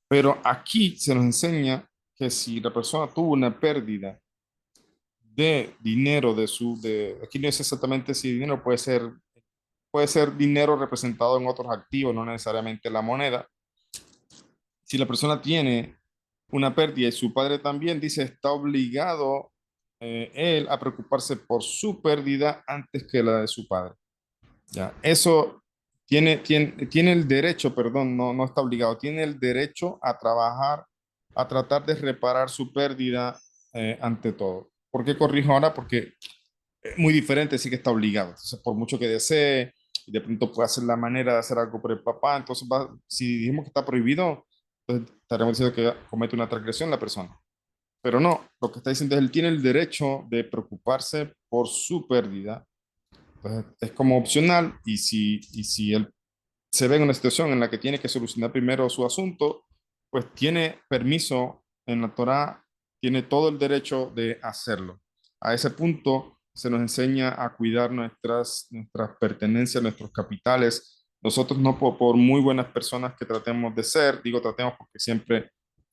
Pero aquí se nos enseña que si la persona tuvo una pérdida de dinero, aquí no es exactamente si dinero puede ser dinero representado en otros activos, no necesariamente la moneda. Si la persona tiene una pérdida y su padre también, dice, está obligado él a preocuparse por su pérdida antes que la de su padre. Ya, eso tiene el derecho, perdón, no está obligado, tiene el derecho a trabajar, a tratar de reparar su pérdida ante todo. ¿Por qué corrijo ahora? Porque es muy diferente, sí que está obligado. Entonces, por mucho que desee, y de pronto puede hacer la manera de hacer algo por el papá, entonces si dijimos que está prohibido, entonces estaremos diciendo que comete una transgresión la persona. Pero no, lo que está diciendo es él tiene el derecho de preocuparse por su pérdida. Entonces, es como opcional y si él se ve en una situación en la que tiene que solucionar primero su asunto, pues tiene permiso en la Torá, tiene todo el derecho de hacerlo. A ese punto se nos enseña a cuidar nuestras pertenencias, nuestros capitales. Nosotros no por muy buenas personas que tratemos de ser, digo tratemos porque siempre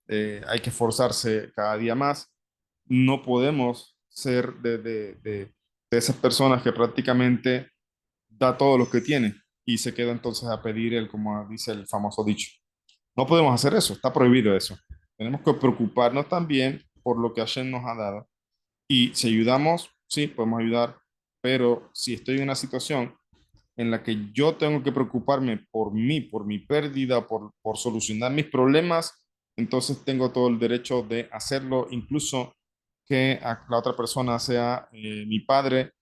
hay que esforzarse cada día más, no podemos ser de esas personas que prácticamente da todo lo que tiene y se queda entonces a pedir el, como dice el famoso dicho. No podemos hacer eso, está prohibido eso. Tenemos que preocuparnos también por lo que Hashem nos ha dado. Y si ayudamos, sí, podemos ayudar, pero si estoy en una situación en la que yo tengo que preocuparme por mí, por mi pérdida, por solucionar mis problemas, entonces tengo todo el derecho de hacerlo, incluso que la otra persona sea mi padre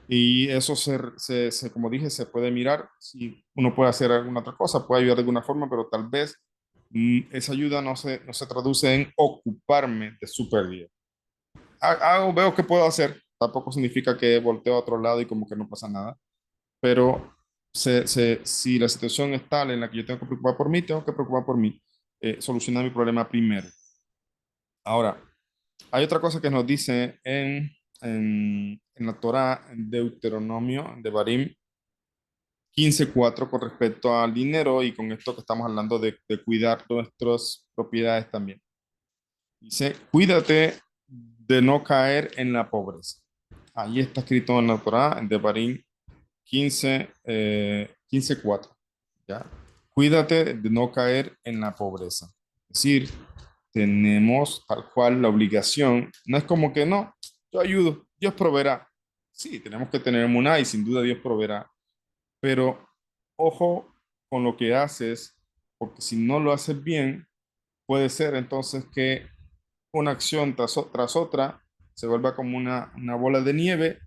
y eso como dije, se puede mirar si uno puede hacer alguna otra cosa, puede ayudar de alguna forma, pero tal vez esa ayuda no se traduce en ocuparme de su pérdida. Veo que puedo hacer, tampoco significa que volteo a otro lado y como que no pasa nada, pero si la situación es tal en la que yo tengo que preocupar por mí, tengo que preocupar por mí, solucionar mi problema primero. Ahora, hay otra cosa que nos dice en la Torá, en Deuteronomio, de Barim 15:4 con respecto al dinero y con esto que estamos hablando de cuidar nuestras propiedades también. Dice, cuídate de no caer en la pobreza. Ahí está escrito en la Torá, en Devarim 15:4. ¿Ya? Cuídate de no caer en la pobreza. Es decir, tenemos tal cual la obligación. No es como que no, yo ayudo, Dios proveerá. Sí, tenemos que tener emuná y sin duda Dios proveerá. Pero ojo con lo que haces, porque si no lo haces bien, puede ser entonces que una acción tras otra se vuelva como una bola de nieve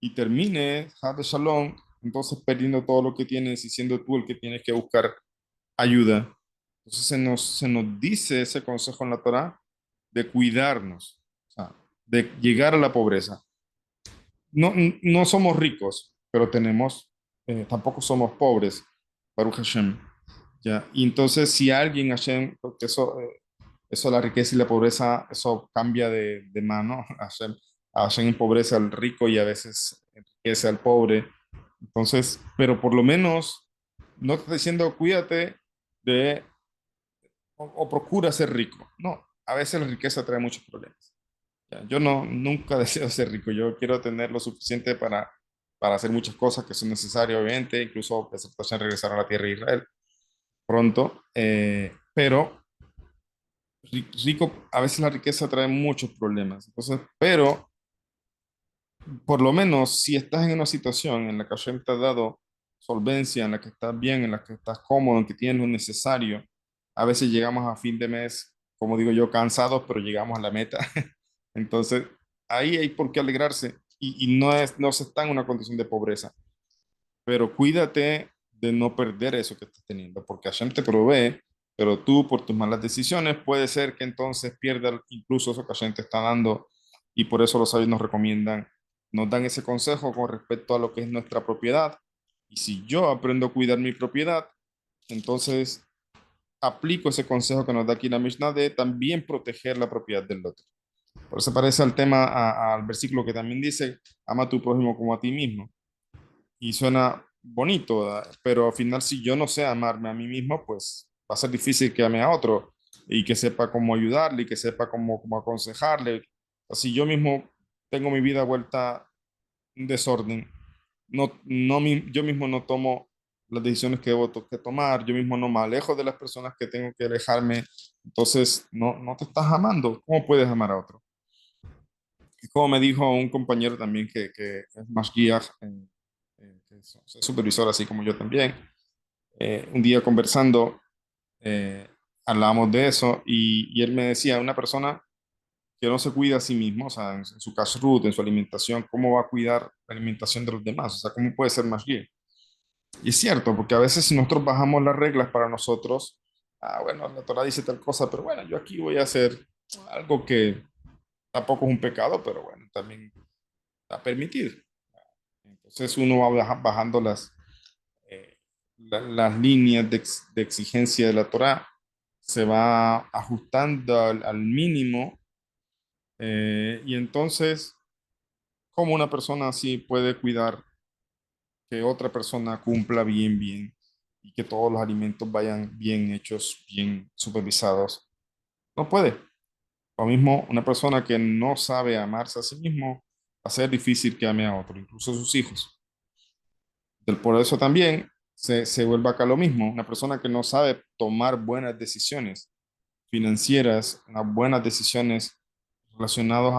y termine, de Shalom, entonces perdiendo todo lo que tienes y siendo tú el que tienes que buscar ayuda. Entonces se nos dice ese consejo en la Torah de cuidarnos, o sea, de llegar a la pobreza. No somos ricos, pero tampoco somos pobres, Baruch Hashem. ¿Ya? Y entonces si alguien, Hashem, porque eso la riqueza y la pobreza, eso cambia de mano, Hashem empobrece al rico y a veces enriquece al pobre. Entonces, pero por lo menos no te está diciendo cuídate de o procura ser rico. No, a veces la riqueza trae muchos problemas. Ya, yo nunca deseo ser rico, yo quiero tener lo suficiente para para hacer muchas cosas que son necesarias, obviamente, incluso exhortación a regresar a la tierra de Israel pronto, pero rico, a veces la riqueza trae muchos problemas. Entonces, pero por lo menos si estás en una situación en la que Hashem te ha dado solvencia, en la que estás bien, en la que estás cómodo, en que tienes lo necesario, a veces llegamos a fin de mes, como digo yo, cansados, pero llegamos a la meta. Entonces, ahí hay por qué alegrarse y no se está en una condición de pobreza, pero cuídate de no perder eso que estás teniendo, porque Hashem te provee, pero tú por tus malas decisiones puede ser que entonces pierdas incluso eso que Hashem te está dando, y por eso los sabios nos recomiendan, nos dan ese consejo con respecto a lo que es nuestra propiedad, y si yo aprendo a cuidar mi propiedad, entonces aplico ese consejo que nos da aquí la Mishnah de también proteger la propiedad del otro. Por eso parece al tema, al versículo que también dice, ama a tu prójimo como a ti mismo y suena bonito, ¿verdad? Pero al final si yo no sé amarme a mí mismo, pues va a ser difícil que ame a otro y que sepa cómo ayudarle y que sepa cómo aconsejarle. Si yo mismo tengo mi vida vuelta en desorden, yo mismo no tomo las decisiones que debo que tomar, yo mismo no me alejo de las personas que tengo que alejarme, entonces no te estás amando. ¿Cómo puedes amar a otro? Y como me dijo un compañero también que es más guía, que es supervisor así como yo también, un día conversando, eh, hablamos de eso y él me decía, una persona que no se cuida a sí mismo, o sea, en su kashrut, en su alimentación, ¿cómo va a cuidar la alimentación de los demás? O sea, ¿cómo puede ser más guía? Y es cierto, porque a veces si nosotros bajamos las reglas para nosotros, bueno, la Torah dice tal cosa, pero bueno, yo aquí voy a hacer algo que tampoco es un pecado, pero bueno, también está permitido. Entonces uno va bajando eh, las líneas de exigencia de la Torah, se va ajustando al mínimo, y entonces, ¿cómo una persona así puede cuidar que otra persona cumpla bien y que todos los alimentos vayan bien hechos, bien supervisados? No puede. Lo mismo, una persona que no sabe amarse a sí mismo, va a ser difícil que ame a otro, incluso a sus hijos. Por eso también se vuelve acá lo mismo. Una persona que no sabe tomar buenas decisiones financieras, unas buenas decisiones relacionadas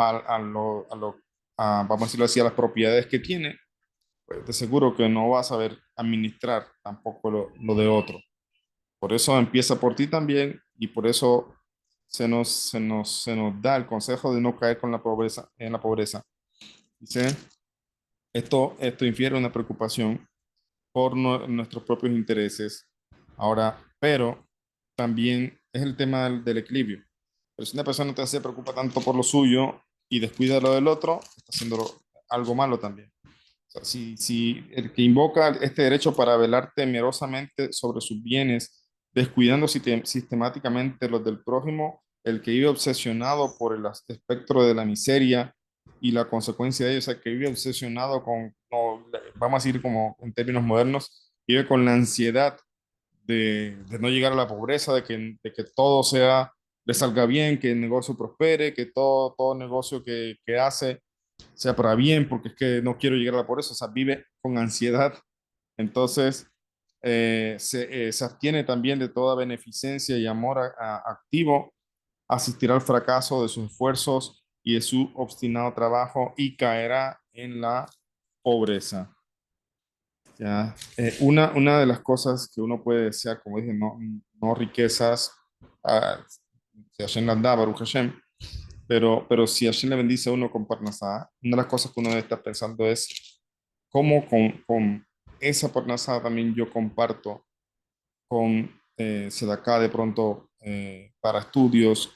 vamos a decirlo así, a las propiedades que tiene, pues de seguro que no va a saber administrar tampoco lo de otro. Por eso empieza por ti también y por eso se nos da el consejo de no caer con la pobreza, en la pobreza. Dice, esto infiere una preocupación por nuestros propios intereses. Ahora, pero también es el tema del equilibrio. Pero si una persona te se preocupa tanto por lo suyo y descuida lo del otro, está haciendo algo malo también. O sea, si el que invoca este derecho para velar temerosamente sobre sus bienes, descuidando sistemáticamente los del prójimo, el que vive obsesionado por el espectro de la miseria y la consecuencia de ello, o sea, que vive obsesionado con, no, vamos a decir como en términos modernos, vive con la ansiedad de no llegar a la pobreza, de que todo le salga bien, que el negocio prospere, que todo negocio que hace sea para bien, porque es que no quiero llegar a la pobreza, o sea, vive con ansiedad. Entonces, se abstiene también de toda beneficencia y amor activo, asistirá al fracaso de sus esfuerzos y de su obstinado trabajo y caerá en la pobreza. ¿Ya? Una de las cosas que uno puede desear, como dije, no riquezas, si Hashem las da, Baruch Hashem, pero si Hashem le bendice a uno con Parnasá, una de las cosas que uno debe estar pensando es cómo con esa Parnasá también yo comparto con Sedaká de pronto, para estudios,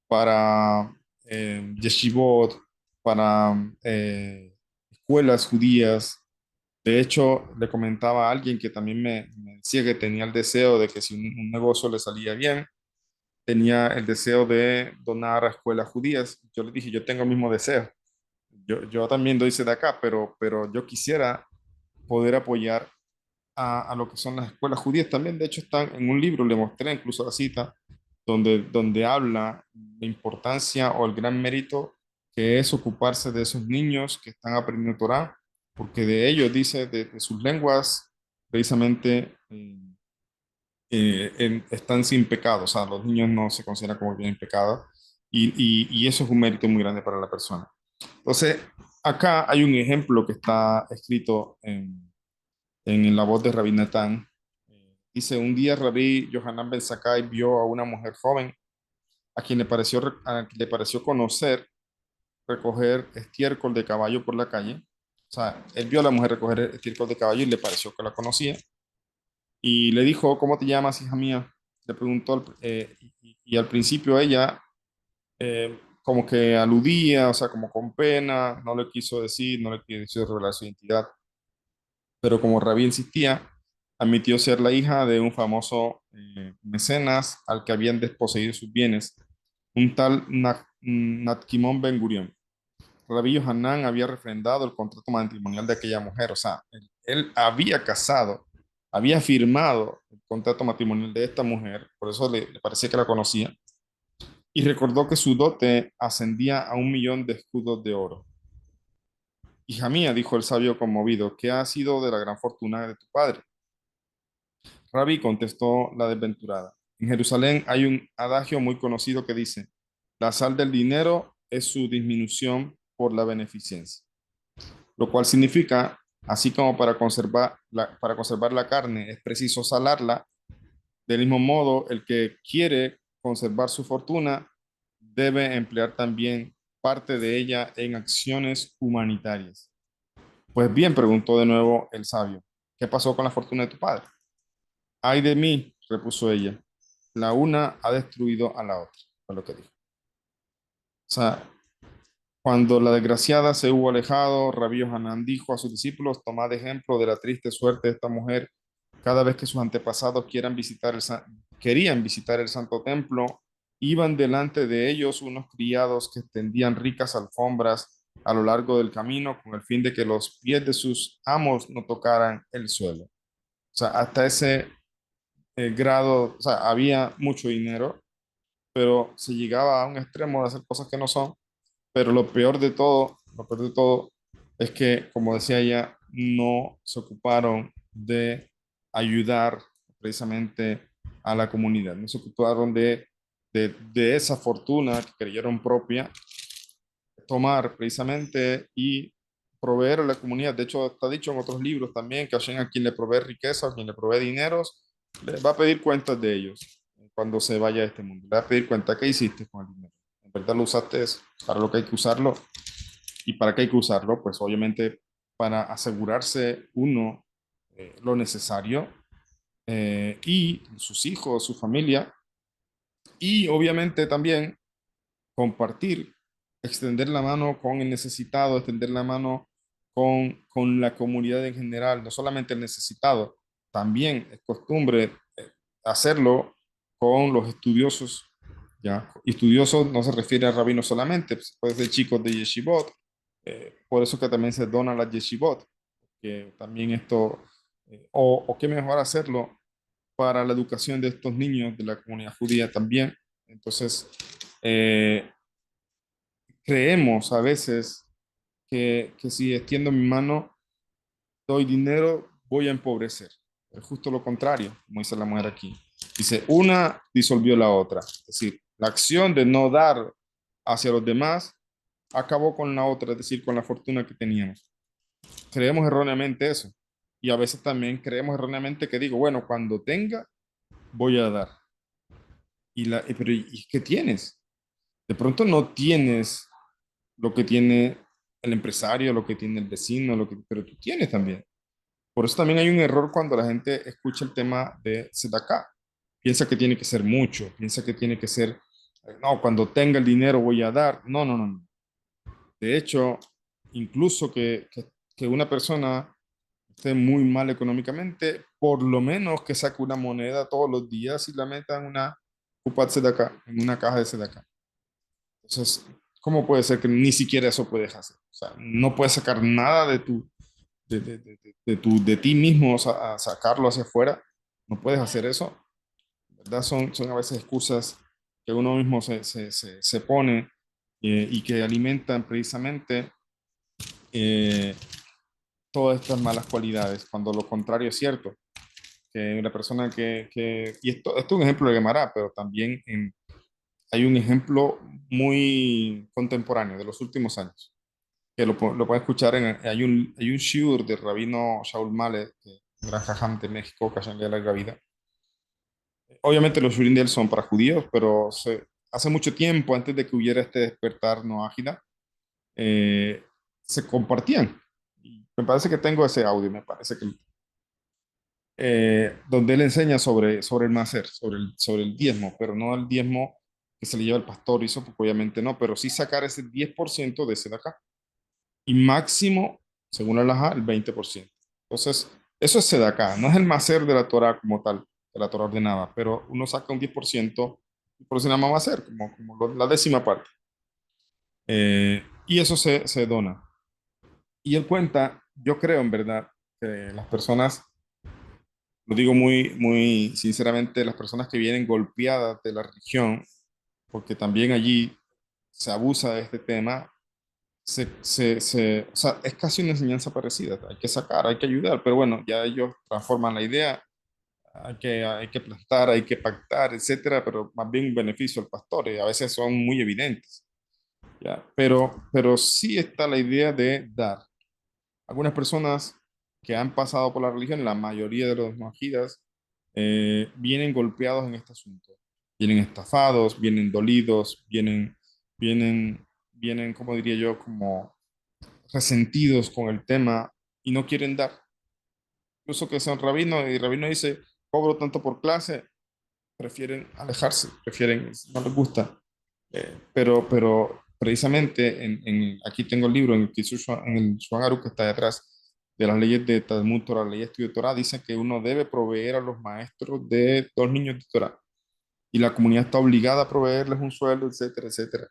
para yeshivot, para escuelas judías. De hecho, le comentaba a alguien que también me decía que tenía el deseo de que si un negocio le salía bien, tenía el deseo de donar a escuelas judías. Yo le dije, yo tengo el mismo deseo. Yo también doy de acá, pero yo quisiera poder apoyar a lo que son las escuelas judías. También, de hecho, están en un libro, le mostré incluso la cita, donde habla la importancia o el gran mérito que es ocuparse de esos niños que están aprendiendo Torah porque de ellos, dice, de sus lenguas, precisamente están sin pecado, o sea, los niños no se consideran como bien pecado, y eso es un mérito muy grande para la persona. Entonces, acá hay un ejemplo que está escrito en la voz de Rabí Natán. Dice, un día Rabí Yohanan Ben Zakkai vio a una mujer joven a quien le pareció conocer recoger estiércol de caballo por la calle. O sea, él vio a la mujer recoger estiércol de caballo y le pareció que la conocía. Y le dijo, ¿cómo te llamas, hija mía? Le preguntó, y al principio ella como que aludía, o sea, como con pena, no le quiso decir, no le quiso revelar su identidad. Pero como Rabí insistía, admitió ser la hija de un famoso mecenas al que habían desposeído sus bienes, un tal Natkimon Ben Gurion. Rabí Yohanan había refrendado el contrato matrimonial de aquella mujer, o sea, él había casado, había firmado el contrato matrimonial de esta mujer, por eso le parecía que la conocía, y recordó que su dote ascendía a 1 millón de escudos de oro. Hija mía, dijo el sabio conmovido, ¿qué ha sido de la gran fortuna de tu padre? Rabí contestó la desventurada. En Jerusalén hay un adagio muy conocido que dice, la sal del dinero es su disminución por la beneficencia, lo cual significa, así como para conservar la carne es preciso salarla, del mismo modo el que quiere conservar su fortuna debe emplear también parte de ella en acciones humanitarias. Pues bien, preguntó de nuevo el sabio, ¿qué pasó con la fortuna de tu padre? Ay de mí, repuso ella, la una ha destruido a la otra, fue lo que dijo. O sea, cuando la desgraciada se hubo alejado, Rabí Hanan dijo a sus discípulos, tomad ejemplo de la triste suerte de esta mujer. Cada vez que sus antepasados querían visitar el santo templo, iban delante de ellos unos criados que extendían ricas alfombras a lo largo del camino con el fin de que los pies de sus amos no tocaran el suelo. O sea, hasta ese grado, o sea, había mucho dinero, pero se llegaba a un extremo de hacer cosas que no son. Pero lo peor de todo es que, como decía ella, no se ocuparon de ayudar precisamente a la comunidad, no se ocuparon de esa fortuna que creyeron propia, tomar precisamente y proveer a la comunidad. De hecho, está dicho en otros libros también que a quien le provee riqueza, a quien le provee dineros, le va a pedir cuentas de ellos cuando se vaya de este mundo. Le va a pedir cuenta qué hiciste con el dinero. En verdad lo usaste para lo que hay que usarlo. ¿Y para qué hay que usarlo? Pues obviamente para asegurarse uno lo necesario y sus hijos, su familia, y obviamente también compartir, extender la mano con el necesitado, extender la mano con la comunidad en general, no solamente el necesitado, también es costumbre hacerlo con los estudiosos, ¿ya? Estudiosos no se refiere a rabinos solamente, pues, puede ser chicos de yeshivot, por eso que también se dona la yeshivot, que también esto, o qué mejor hacerlo para la educación de estos niños de la comunidad judía también. Entonces, eh, creemos a veces que si extiendo mi mano, doy dinero, voy a empobrecer. Es justo lo contrario, como dice la mujer aquí. Dice, una disolvió la otra. Es decir, la acción de no dar hacia los demás acabó con la otra, es decir, con la fortuna que teníamos. Creemos erróneamente eso. Y a veces también creemos erróneamente que digo, bueno, cuando tenga, voy a dar. Pero ¿y qué tienes? De pronto no tienes lo que tiene el empresario, lo que tiene el vecino, pero tú tienes también. Por eso también hay un error cuando la gente escucha el tema de Sedacá. Piensa que tiene que ser mucho, piensa que tiene que ser, no, cuando tenga el dinero voy a dar. No, no, no, no. De hecho, incluso que una persona esté muy mal económicamente, por lo menos que saque una moneda todos los días y la meta en una Kupat Sedacá, en una caja de Sedacá. Entonces, ¿cómo puede ser que ni siquiera eso puedes hacer? O sea, no puedes sacar nada de ti mismo, o sea, a sacarlo hacia afuera. No puedes hacer eso. ¿Verdad? Son a veces excusas que uno mismo se pone y que alimentan precisamente todas estas malas cualidades, cuando lo contrario es cierto, que una persona y esto es un ejemplo de Gemara, pero también hay un ejemplo muy contemporáneo de los últimos años, que lo pueden escuchar hay un shiur del rabino Shaul Male, un gran jajam de México, que haya larga vida. Obviamente los shurim de él son para judíos, pero hace mucho tiempo, antes de que hubiera este despertar no ágida, eh, se compartían. Y me parece que tengo ese audio, me parece que donde él enseña sobre el macer, sobre el diezmo, pero no el diezmo que se le lleva al pastor, y eso, porque obviamente no, pero sí sacar ese 10% de ese de acá. Y máximo, según la halajá, el 20%. Entonces, eso es acá, no es el macer de la Torah como tal, de la Torah ordenada, pero uno saca un 10%, y por eso se llama macer, como la décima parte. Y eso se dona. Y él cuenta, yo creo en verdad que las personas, lo digo muy, muy sinceramente, las personas que vienen golpeadas de la religión, porque también allí se abusa de este tema, o sea, es casi una enseñanza parecida, hay que sacar, hay que ayudar, pero bueno, ya ellos transforman la idea, hay que plantar, hay que pactar, etcétera, pero más bien un beneficio al pastor, y a veces son muy evidentes, ¿ya? Pero sí está la idea de dar. Algunas personas que han pasado por la religión, la mayoría de los majidas, vienen golpeados en este asunto. Vienen estafados, vienen dolidos, vienen, como diría yo, como resentidos con el tema y no quieren dar. Incluso que sea un rabino y el rabino dice, cobro tanto por clase, prefieren alejarse, no les gusta. Pero precisamente aquí tengo el libro en el Shuan Aruch que está detrás de las leyes de Talmud Torah, la ley de estudio de Torah, dice que uno debe proveer a los maestros de 2 niños de Torah y la comunidad está obligada a proveerles un sueldo, etcétera, etcétera.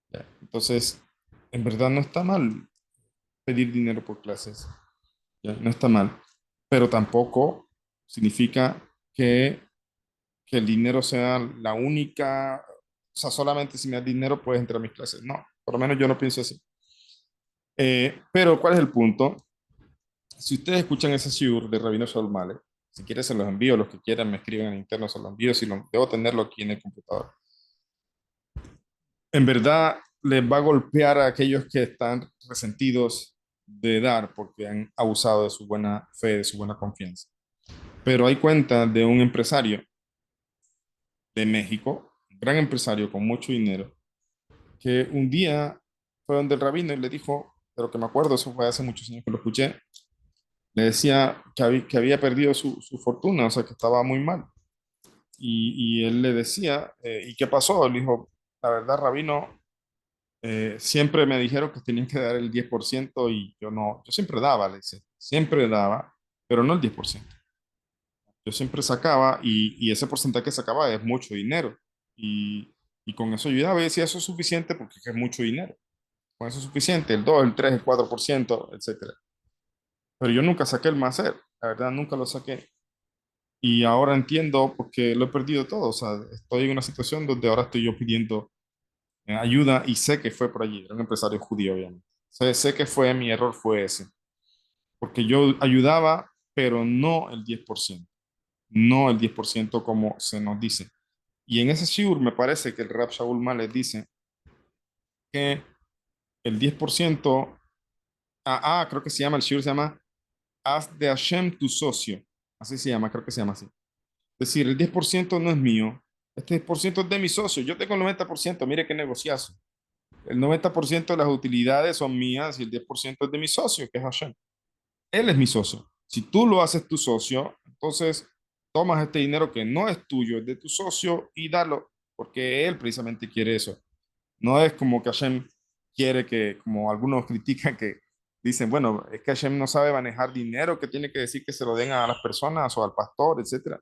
¿Ya? Entonces, en verdad no está mal pedir dinero por clases, ¿ya? No está mal, pero tampoco significa que el dinero sea la única, o sea, solamente si me das dinero puedes entrar a mis clases. No, por lo menos yo no pienso así. Pero, ¿cuál es el punto? Si ustedes escuchan ese shiur de Rabino Shaul Male, si quieren se los envío, los que quieran me escriben en interno, se los envío, si debo tenerlo aquí en el computador. En verdad, les va a golpear a aquellos que están resentidos de dar porque han abusado de su buena fe, de su buena confianza. Pero hay cuenta de un empresario de México, un gran empresario con mucho dinero, que un día fue donde el rabino y le dijo, pero que me acuerdo, eso fue hace muchos años que lo escuché, le decía que había perdido su fortuna, o sea, que estaba muy mal. Y él le decía, ¿y qué pasó? Él dijo, la verdad, rabino, siempre me dijeron que tenían que dar el 10% y yo no, yo siempre daba, le dice, siempre daba, pero no el 10%. Yo siempre sacaba y ese porcentaje que sacaba es mucho dinero. Y con eso yo ayudaba y decía, eso es suficiente porque es mucho dinero. Con eso es suficiente, el 2 el 3 el 4%, etcétera. Pero yo nunca saqué el máster, la verdad, nunca lo saqué. Y ahora entiendo porque lo he perdido todo. O sea, estoy en una situación donde ahora estoy yo pidiendo ayuda y sé que fue por allí. Era un empresario judío, obviamente. Sé que mi error fue ese. Porque yo ayudaba, pero no el 10%. No el 10% como se nos dice. Y en ese shiur me parece que el Rab Shaul Males dice que el 10%, creo que se llama, el shiur se llama haz de Hashem tu socio. Así se llama, creo que se llama así. Es decir, el 10% no es mío, este 10% es de mi socio. Yo tengo el 90%, mire qué negociazo. El 90% de las utilidades son mías y el 10% es de mi socio, que es Hashem. Él es mi socio. Si tú lo haces tu socio, entonces tomas este dinero que no es tuyo, es de tu socio y dalo, porque él precisamente quiere eso. No es como que Hashem quiere que, como algunos critican, que dicen, bueno, es que Hashem no sabe manejar dinero, que tiene que decir que se lo den a las personas o al pastor, etcétera.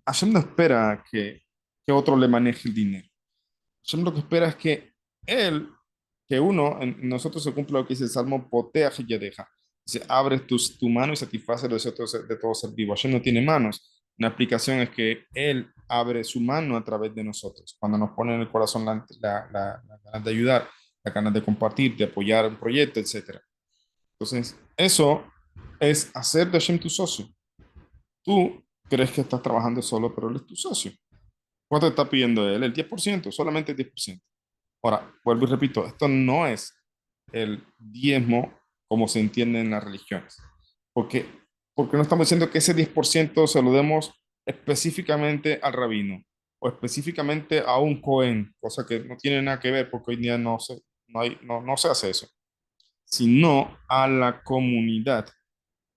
Hashem no espera que otro le maneje el dinero. Hashem lo que espera es que él, que en nosotros se cumpla lo que dice el Salmo, potea y deja. Dice, abre tu mano y satisface los deseos de todo ser vivo. Hashem no tiene manos. Una explicación es que él abre su mano a través de nosotros. Cuando nos pone en el corazón la ganas de ayudar, la ganas de compartir, de apoyar un proyecto, etcétera. Entonces, eso es hacer de Hashem tu socio. Tú crees que estás trabajando solo, pero él es tu socio. ¿Cuánto te está pidiendo él? El 10%, solamente el 10%. Ahora, vuelvo y repito, esto no es el diezmo como se entiende en las religiones. Porque, porque no estamos diciendo que ese 10% se lo demos específicamente al rabino o específicamente a un cohen, cosa que no tiene nada que ver porque hoy día no se hace eso, sino a la comunidad,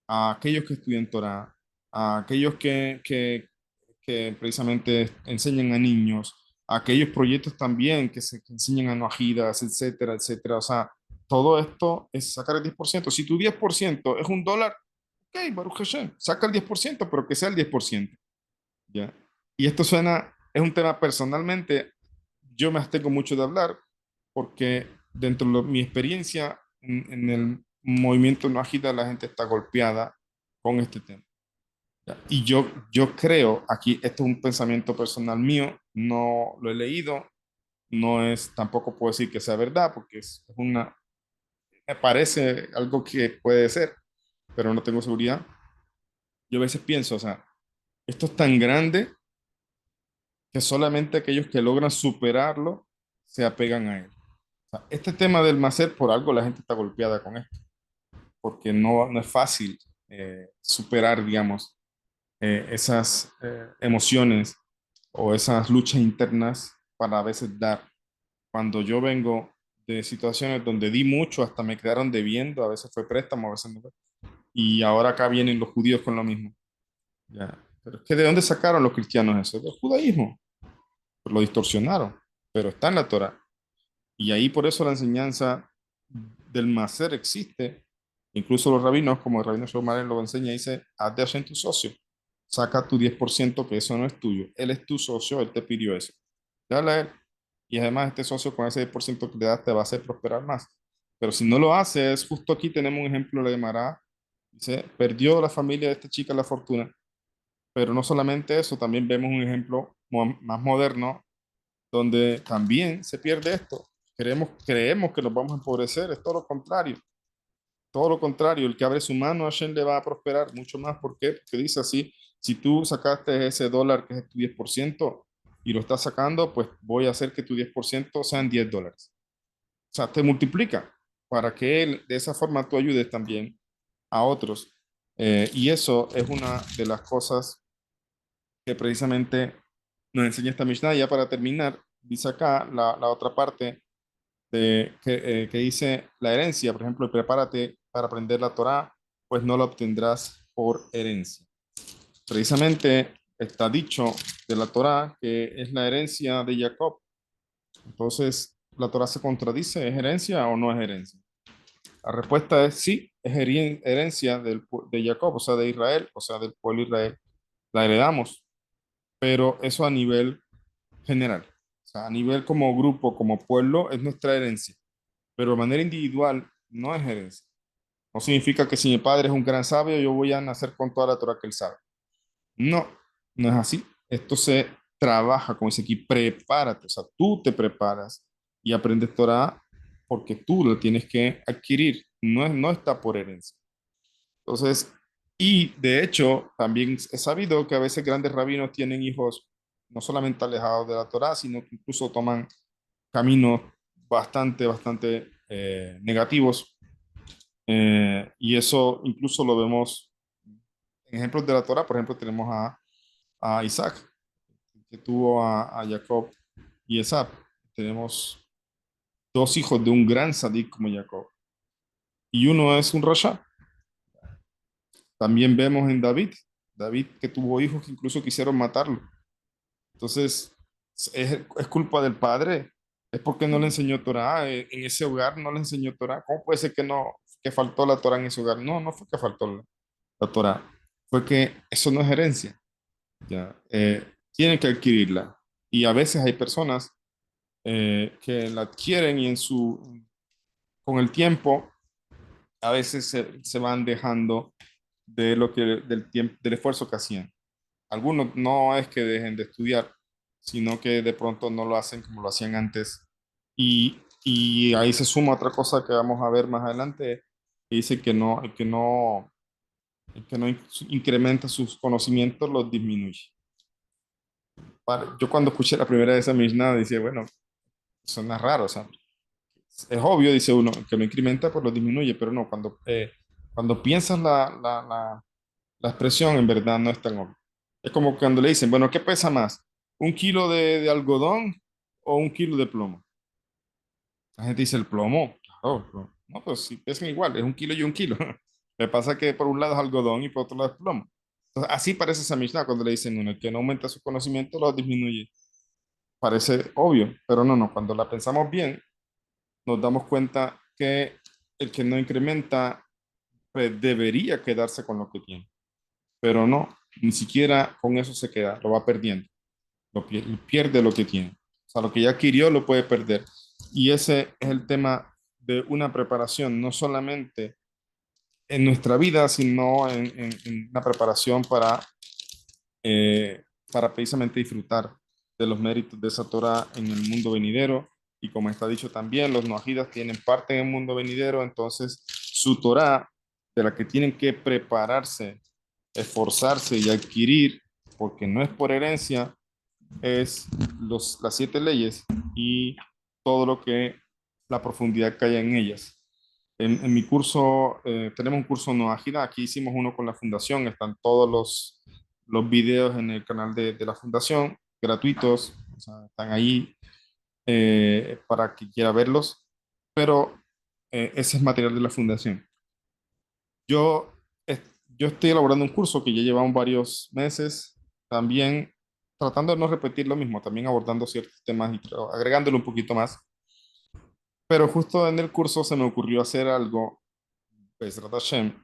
a aquellos que estudian Torah, a aquellos que precisamente enseñan a niños, a aquellos proyectos también que enseñan a noajidas, etcétera, etcétera. O sea, todo esto es sacar el 10%. Si tu 10% es $1, ok, Baruch Hashem, saca el 10%, pero que sea el 10%. ¿Ya? Y esto suena, es un tema personalmente, yo me abstengo mucho de hablar porque dentro de mi experiencia en el movimiento no agita, la gente está golpeada con este tema. ¿Ya? Y yo creo, aquí esto es un pensamiento personal mío, no lo he leído, no es, tampoco puedo decir que sea verdad porque es una, me parece algo que puede ser, pero no tengo seguridad. Yo a veces pienso, o sea, esto es tan grande que solamente aquellos que logran superarlo se apegan a él. O sea, este tema del máster, por algo la gente está golpeada con esto, porque no es fácil superar, digamos, esas emociones o esas luchas internas para a veces dar. Cuando yo vengo de situaciones donde di mucho, hasta me quedaron debiendo, a veces fue préstamo, a veces no fue. Y ahora acá vienen los judíos con lo mismo. Ya. Pero es que ¿de dónde sacaron los cristianos eso? Del judaísmo. Pues lo distorsionaron, pero está en la Torah. Y ahí por eso la enseñanza del Maser existe. Incluso los rabinos, como el rabino Shomar lo enseña, dice, haz de Hashem tu socio. Saca tu 10% que eso no es tuyo. Él es tu socio, él te pidió eso. Dale a él. Y además este socio con ese 10% que le das te va a hacer prosperar más. Pero si no lo haces, justo aquí tenemos un ejemplo de Mará. Dice, perdió la familia de esta chica la fortuna. Pero no solamente eso, también vemos un ejemplo más moderno donde también se pierde esto. Creemos que nos vamos a empobrecer, es todo lo contrario. Todo lo contrario, el que abre su mano a Hashem le va a prosperar mucho más. ¿Por qué? Porque dice así, si tú sacaste ese dólar que es tu 10% y lo estás sacando, pues voy a hacer que tu 10% sean $10. O sea, te multiplica para que él, de esa forma tú ayudes también a otros. Y eso es una de las cosas que precisamente nos enseña esta Mishnah. Ya para terminar, dice acá la otra parte que dice la herencia, por ejemplo, prepárate para aprender la Torá, pues no la obtendrás por herencia. Precisamente está dicho de la Torá que es la herencia de Jacob. Entonces, ¿la Torá se contradice? ¿Es herencia o no es herencia? La respuesta es sí, es herencia de Jacob, o sea, de Israel, o sea, del pueblo de Israel. La heredamos, pero eso a nivel general. O sea, a nivel como grupo, como pueblo, es nuestra herencia, pero de manera individual no es herencia. No significa que si mi padre es un gran sabio, yo voy a nacer con toda la Torah que él sabe. No, no es así. Esto se trabaja, como dice aquí, prepárate. O sea, tú te preparas y aprendes Torah porque tú lo tienes que adquirir. No está por herencia. Entonces, y de hecho, también es sabido que a veces grandes rabinos tienen hijos no solamente alejados de la Torah, sino que incluso toman caminos bastante negativos. Y eso incluso lo vemos en ejemplos de la Torah. Por ejemplo, tenemos a Isaac, que tuvo a Jacob y Esab. Tenemos dos hijos de un gran sadik como Jacob. Y uno es un rasha. También vemos en David que tuvo hijos que incluso quisieron matarlo. Entonces, es culpa del padre. Es porque no le enseñó Torah. En ese hogar no le enseñó Torah. ¿Cómo puede ser que no, que faltó la Torah en ese hogar? No, no fue que faltó la Torah. Fue que eso no es herencia. Ya, tienen que adquirirla. Y a veces hay personas que la adquieren y con el tiempo a veces se van dejando de del tiempo, del esfuerzo que hacían. Algunos no es que dejen de estudiar, sino que de pronto no lo hacen como lo hacían antes. Y ahí se suma otra cosa que vamos a ver más adelante, y dice que el que no incrementa sus conocimientos los disminuye. Yo cuando escuché la primera de esa Mishnah, decía, bueno, suena raro, o sea, es obvio, dice uno, que no incrementa, pues lo disminuye, pero no, cuando piensas la expresión, en verdad no es tan obvio. Es como cuando le dicen, bueno, ¿qué pesa más? ¿Un kilo de algodón o un kilo de plomo? La gente dice el plomo, claro, no, pues sí, pesan igual, es un kilo y un kilo. Me pasa que por un lado es algodón y por otro lado es plomo. Entonces, así parece esa amistad cuando le dicen uno, el que no aumenta su conocimiento lo disminuye. Parece obvio, pero no, no, cuando la pensamos bien, nos damos cuenta que el que no incrementa pues, debería quedarse con lo que tiene, pero no, ni siquiera con eso se queda, lo va perdiendo, pierde lo que tiene. O sea, lo que ya adquirió lo puede perder. Y ese es el tema de una preparación, no solamente en nuestra vida, sino en una preparación para precisamente disfrutar de los méritos de esa Torah en el mundo venidero. Y como está dicho también, los noajidas tienen parte en el mundo venidero, entonces su Torah, de la que tienen que prepararse, esforzarse y adquirir, porque no es por herencia, es las siete leyes y todo lo que la profundidad que haya en ellas. En mi curso, tenemos un curso no ágil, aquí hicimos uno con la fundación, están todos los videos en el canal de la fundación, gratuitos, o sea, están ahí para quien quiera verlos, pero ese es material de la fundación. Yo, yo estoy elaborando un curso que ya llevamos varios meses, también tratando de no repetir lo mismo, también abordando ciertos temas y agregándole un poquito más, pero justo en el curso se me ocurrió hacer algo, pues, Hashem,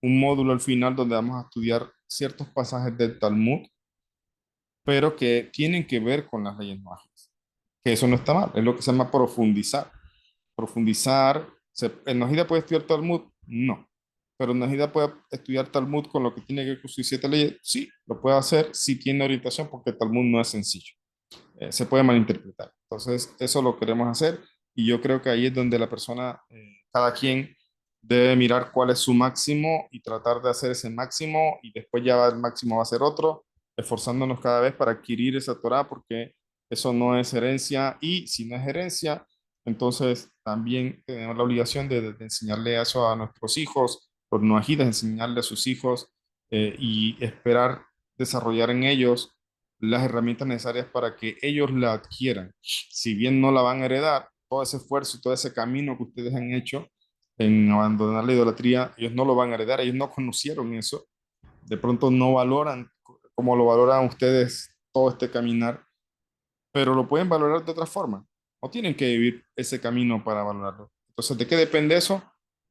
un módulo al final donde vamos a estudiar ciertos pasajes del Talmud, pero que tienen que ver con las leyes mágicas. Que eso no está mal, es lo que se llama profundizar. Profundizar, ¿el Nahida puede estudiar Talmud? No. Pero el Nahida puede estudiar Talmud con lo que tiene que ver con sus siete leyes. Sí, lo puede hacer si tiene orientación, porque el Talmud no es sencillo. Se puede malinterpretar. Entonces, eso lo queremos hacer y yo creo que ahí es donde la persona, cada quien debe mirar cuál es su máximo y tratar de hacer ese máximo y después ya el máximo va a ser otro, esforzándonos cada vez para adquirir esa Torah porque eso no es herencia y si no es herencia, entonces también tenemos la obligación de enseñarle eso a nuestros hijos, los nuajitas, enseñarle a sus hijos y esperar desarrollar en ellos las herramientas necesarias para que ellos la adquieran. Si bien no la van a heredar, todo ese esfuerzo y todo ese camino que ustedes han hecho en abandonar la idolatría, ellos no lo van a heredar, ellos no conocieron eso, de pronto no valoran como lo valoran ustedes todo este caminar, pero lo pueden valorar de otra forma. No tienen que vivir ese camino para valorarlo. Entonces, ¿de qué depende eso?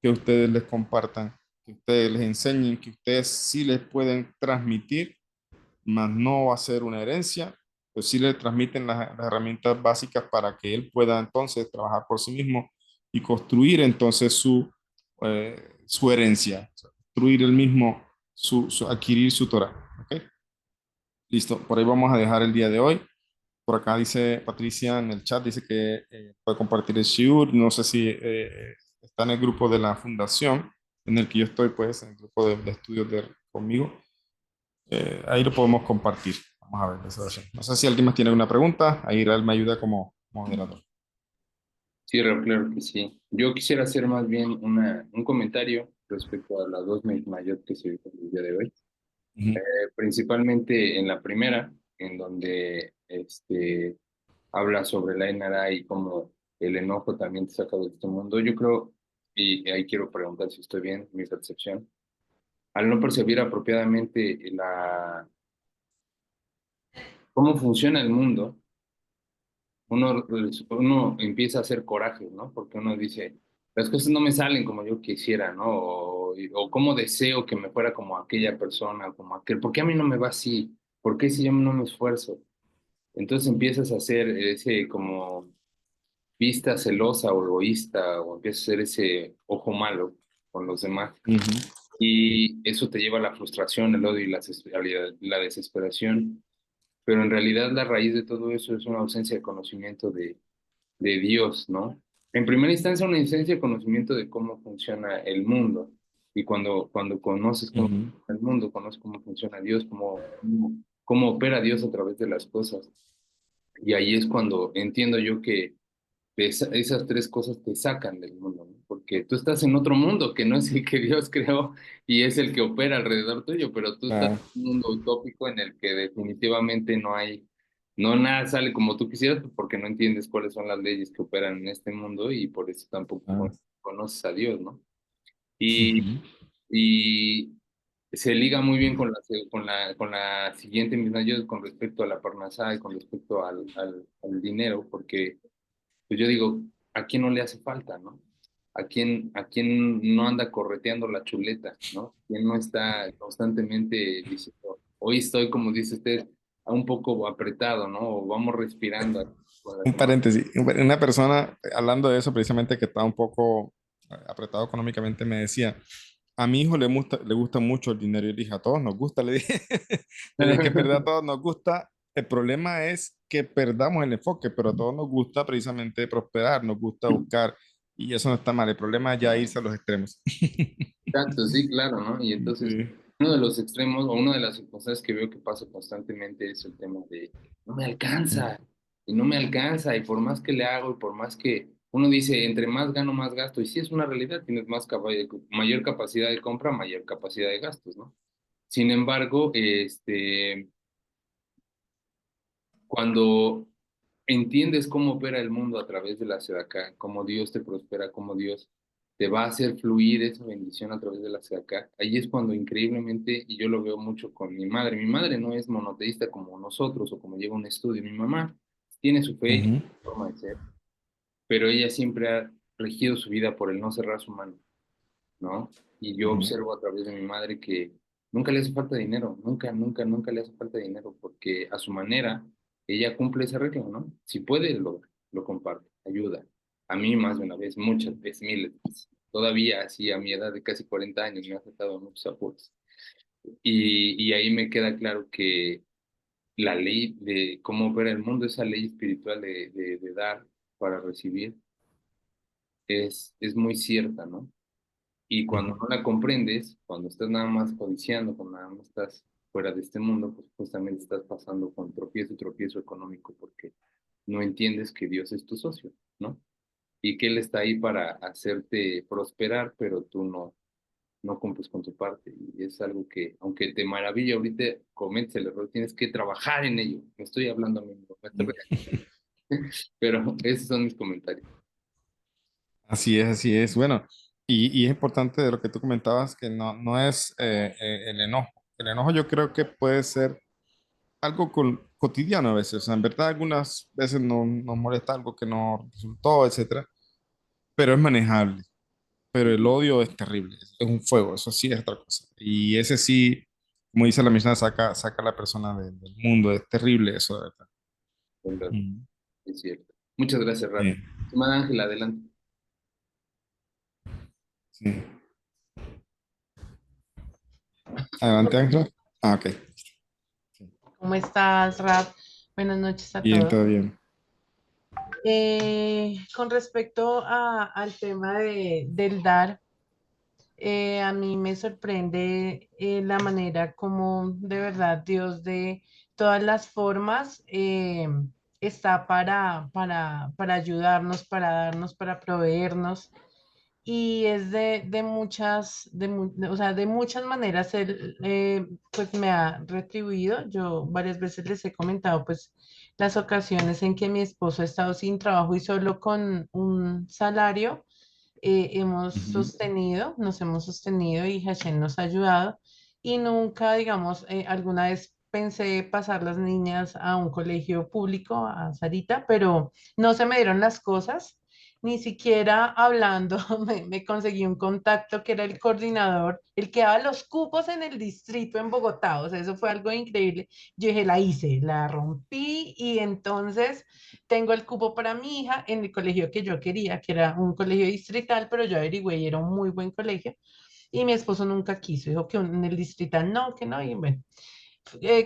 Que ustedes les compartan, que ustedes les enseñen, que ustedes sí les pueden transmitir más no va a ser una herencia, pues sí le transmiten las herramientas básicas para que él pueda entonces trabajar por sí mismo y construir entonces su herencia, o sea, construir el mismo, adquirir su Torah. ¿Ok? Listo, por ahí vamos a dejar el día de hoy. Por acá dice Patricia en el chat, dice que puede compartir el Shiur. No sé si está en el grupo de la fundación en el que yo estoy, pues, en el grupo de estudios conmigo. Ahí lo podemos compartir. Vamos a ver, no sé si alguien más tiene alguna pregunta. Ahí Israel me ayuda como moderador. Sí, claro que sí. Yo quisiera hacer más bien un comentario respecto a las dos Mayot que se vieron el día de hoy. Ujú. Principalmente en la primera, en donde habla sobre la Ainara y cómo el enojo también te saca de este mundo. Yo creo, y ahí quiero preguntar si estoy bien, mi percepción, al no percibir apropiadamente cómo funciona el mundo, uno empieza a hacer coraje, ¿no? Porque uno dice, las cosas no me salen como yo quisiera, ¿no? O cómo deseo que me fuera como aquella persona, como aquel, ¿por qué a mí no me va así? ¿Por qué si yo no me esfuerzo? Entonces empiezas a hacer ese como vista celosa o egoísta, o empiezas a hacer ese ojo malo con los demás. Ujú. Y eso te lleva a la frustración, el odio y la desesperación. Pero en realidad la raíz de todo eso es una ausencia de conocimiento de Dios, ¿no? En primera instancia, una instancia de conocimiento de cómo funciona el mundo. Y cuando conoces cómo Ujú. funciona el mundo, conoces cómo funciona Dios, cómo opera Dios a través de las cosas. Y ahí es cuando entiendo yo que esas tres cosas te sacan del mundo, ¿no? Porque tú estás en otro mundo que no es el que Dios creó y es el que opera alrededor tuyo, pero tú estás Claro. en un mundo utópico en el que definitivamente no nada sale como tú quisieras porque no entiendes cuáles son las leyes que operan en este mundo y por eso tampoco Ah, conoces a Dios, ¿no? Y, ujú, y se liga muy bien con la siguiente misma yo con respecto a la parnasá y con respecto al dinero, porque pues yo digo, ¿a quién no le hace falta, no? ¿A quién no anda correteando la chuleta, no? ¿Quién no está constantemente diciendo, hoy estoy, como dice usted, un poco apretado, ¿no? O vamos respirando con la Un semana. paréntesis, una persona hablando de eso precisamente que estaba un poco apretado económicamente me decía, a mi hijo le gusta mucho el dinero. Y le dije, a todos nos gusta, le dije, le dije que es verdad, a todos nos gusta. El problema es que perdamos el enfoque, pero a todos nos gusta precisamente prosperar, nos gusta buscar y eso no está mal. El problema es ya irse a los extremos. Exacto, sí, claro, ¿no? Y entonces, Sí. uno de los extremos o una de las cosas que veo que pasa constantemente es el tema de, no me alcanza, y no me alcanza, y por más que le hago, y por más que uno dice, entre más gano, más gasto, y sí es una realidad, tienes mayor capacidad de compra, mayor capacidad de gastos, ¿no? Sin embargo, cuando entiendes cómo opera el mundo a través de la acá, cómo Dios te prospera, cómo Dios te va a hacer fluir esa bendición a través de la acá, ahí es cuando increíblemente, y yo lo veo mucho con mi madre no es monoteísta como nosotros o como lleva un estudio, mi mamá tiene su fe y Ujú, su forma de ser, pero ella siempre ha regido su vida por el no cerrar su mano, ¿no? Y yo ujú, observo a través de mi madre que nunca le hace falta dinero, nunca, nunca, nunca le hace falta dinero, porque a su manera ella cumple esa regla, ¿no? Si puede, lo comparte, ayuda. A mí más de una vez, muchas veces, miles de veces. Todavía así a mi edad de casi 40 años me ha afectado muchos aportes. Y ahí me queda claro que la ley de cómo opera el mundo, esa ley espiritual de dar para recibir, es muy cierta, ¿no? Y cuando ujú. no la comprendes, cuando estás nada más codiciando, cuando nada más estás fuera de este mundo, pues justamente estás pasando con tropiezo y tropiezo económico porque no entiendes que Dios es tu socio, ¿no? Y que Él está ahí para hacerte prosperar, pero tú no cumples con tu parte. Y es algo que, aunque te maravilla ahorita, cometes el error, tienes que trabajar en ello. Me estoy hablando a mí mismo, me estoy regañando. Pero esos son mis comentarios. Así es, así es. Bueno, y es importante de lo que tú comentabas que no es el enojo. El enojo yo creo que puede ser algo cotidiano a veces. O sea, en verdad, algunas veces nos molesta algo que no resultó, etcétera, pero es manejable. Pero el odio es terrible, es un fuego, eso sí es otra cosa. Y ese sí, como dice la misma, saca a la persona del mundo, es terrible eso, de verdad. ¿Verdad? Mm. Es cierto. Muchas gracias, Rafa. Sí, Estimada Ángela, adelante. sí. Adelante, Ángela. Ah, ok. Sí. ¿Cómo estás, Rap? Buenas noches a Bien, todos. todo bien. Con respecto al tema del dar, a mí me sorprende la manera como de verdad Dios de todas las formas está para ayudarnos, para darnos, para proveernos. Y es de muchas, o sea, de muchas maneras él pues me ha retribuido. Yo varias veces les he comentado pues las ocasiones en que mi esposo ha estado sin trabajo y solo con un salario Ujú, nos hemos sostenido y Hashem nos ha ayudado y nunca, digamos, alguna vez pensé pasar las niñas a un colegio público, a Sarita, pero no se me dieron las cosas. Ni siquiera hablando, me conseguí un contacto que era el coordinador, el que daba los cupos en el distrito en Bogotá. O sea, eso fue algo increíble. Yo dije, la hice, la rompí y entonces tengo el cupo para mi hija en el colegio que yo quería, que era un colegio distrital, pero yo averigüé y era un muy buen colegio. Y mi esposo nunca quiso, dijo que en el distrital no, que no, y bueno.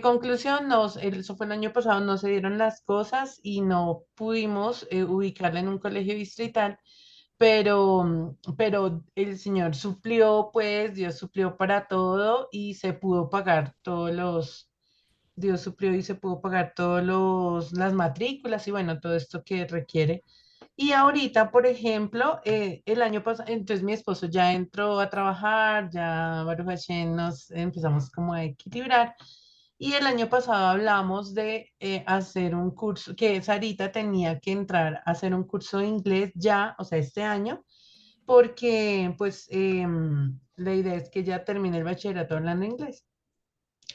Conclusión, eso fue el año pasado, no se dieron las cosas y no pudimos ubicarla en un colegio distrital, pero el Señor suplió, pues Dios suplió para todo y se pudo pagar Dios suplió y se pudo pagar las matrículas y bueno, todo esto que requiere. Y ahorita, por ejemplo, el año pasado, entonces mi esposo ya entró a trabajar, ya Baruch Hashem nos empezamos como a equilibrar. Y el año pasado hablamos de hacer un curso, que Sarita tenía que entrar a hacer un curso de inglés ya, o sea, este año, porque pues la idea es que ya termine el bachillerato hablando inglés.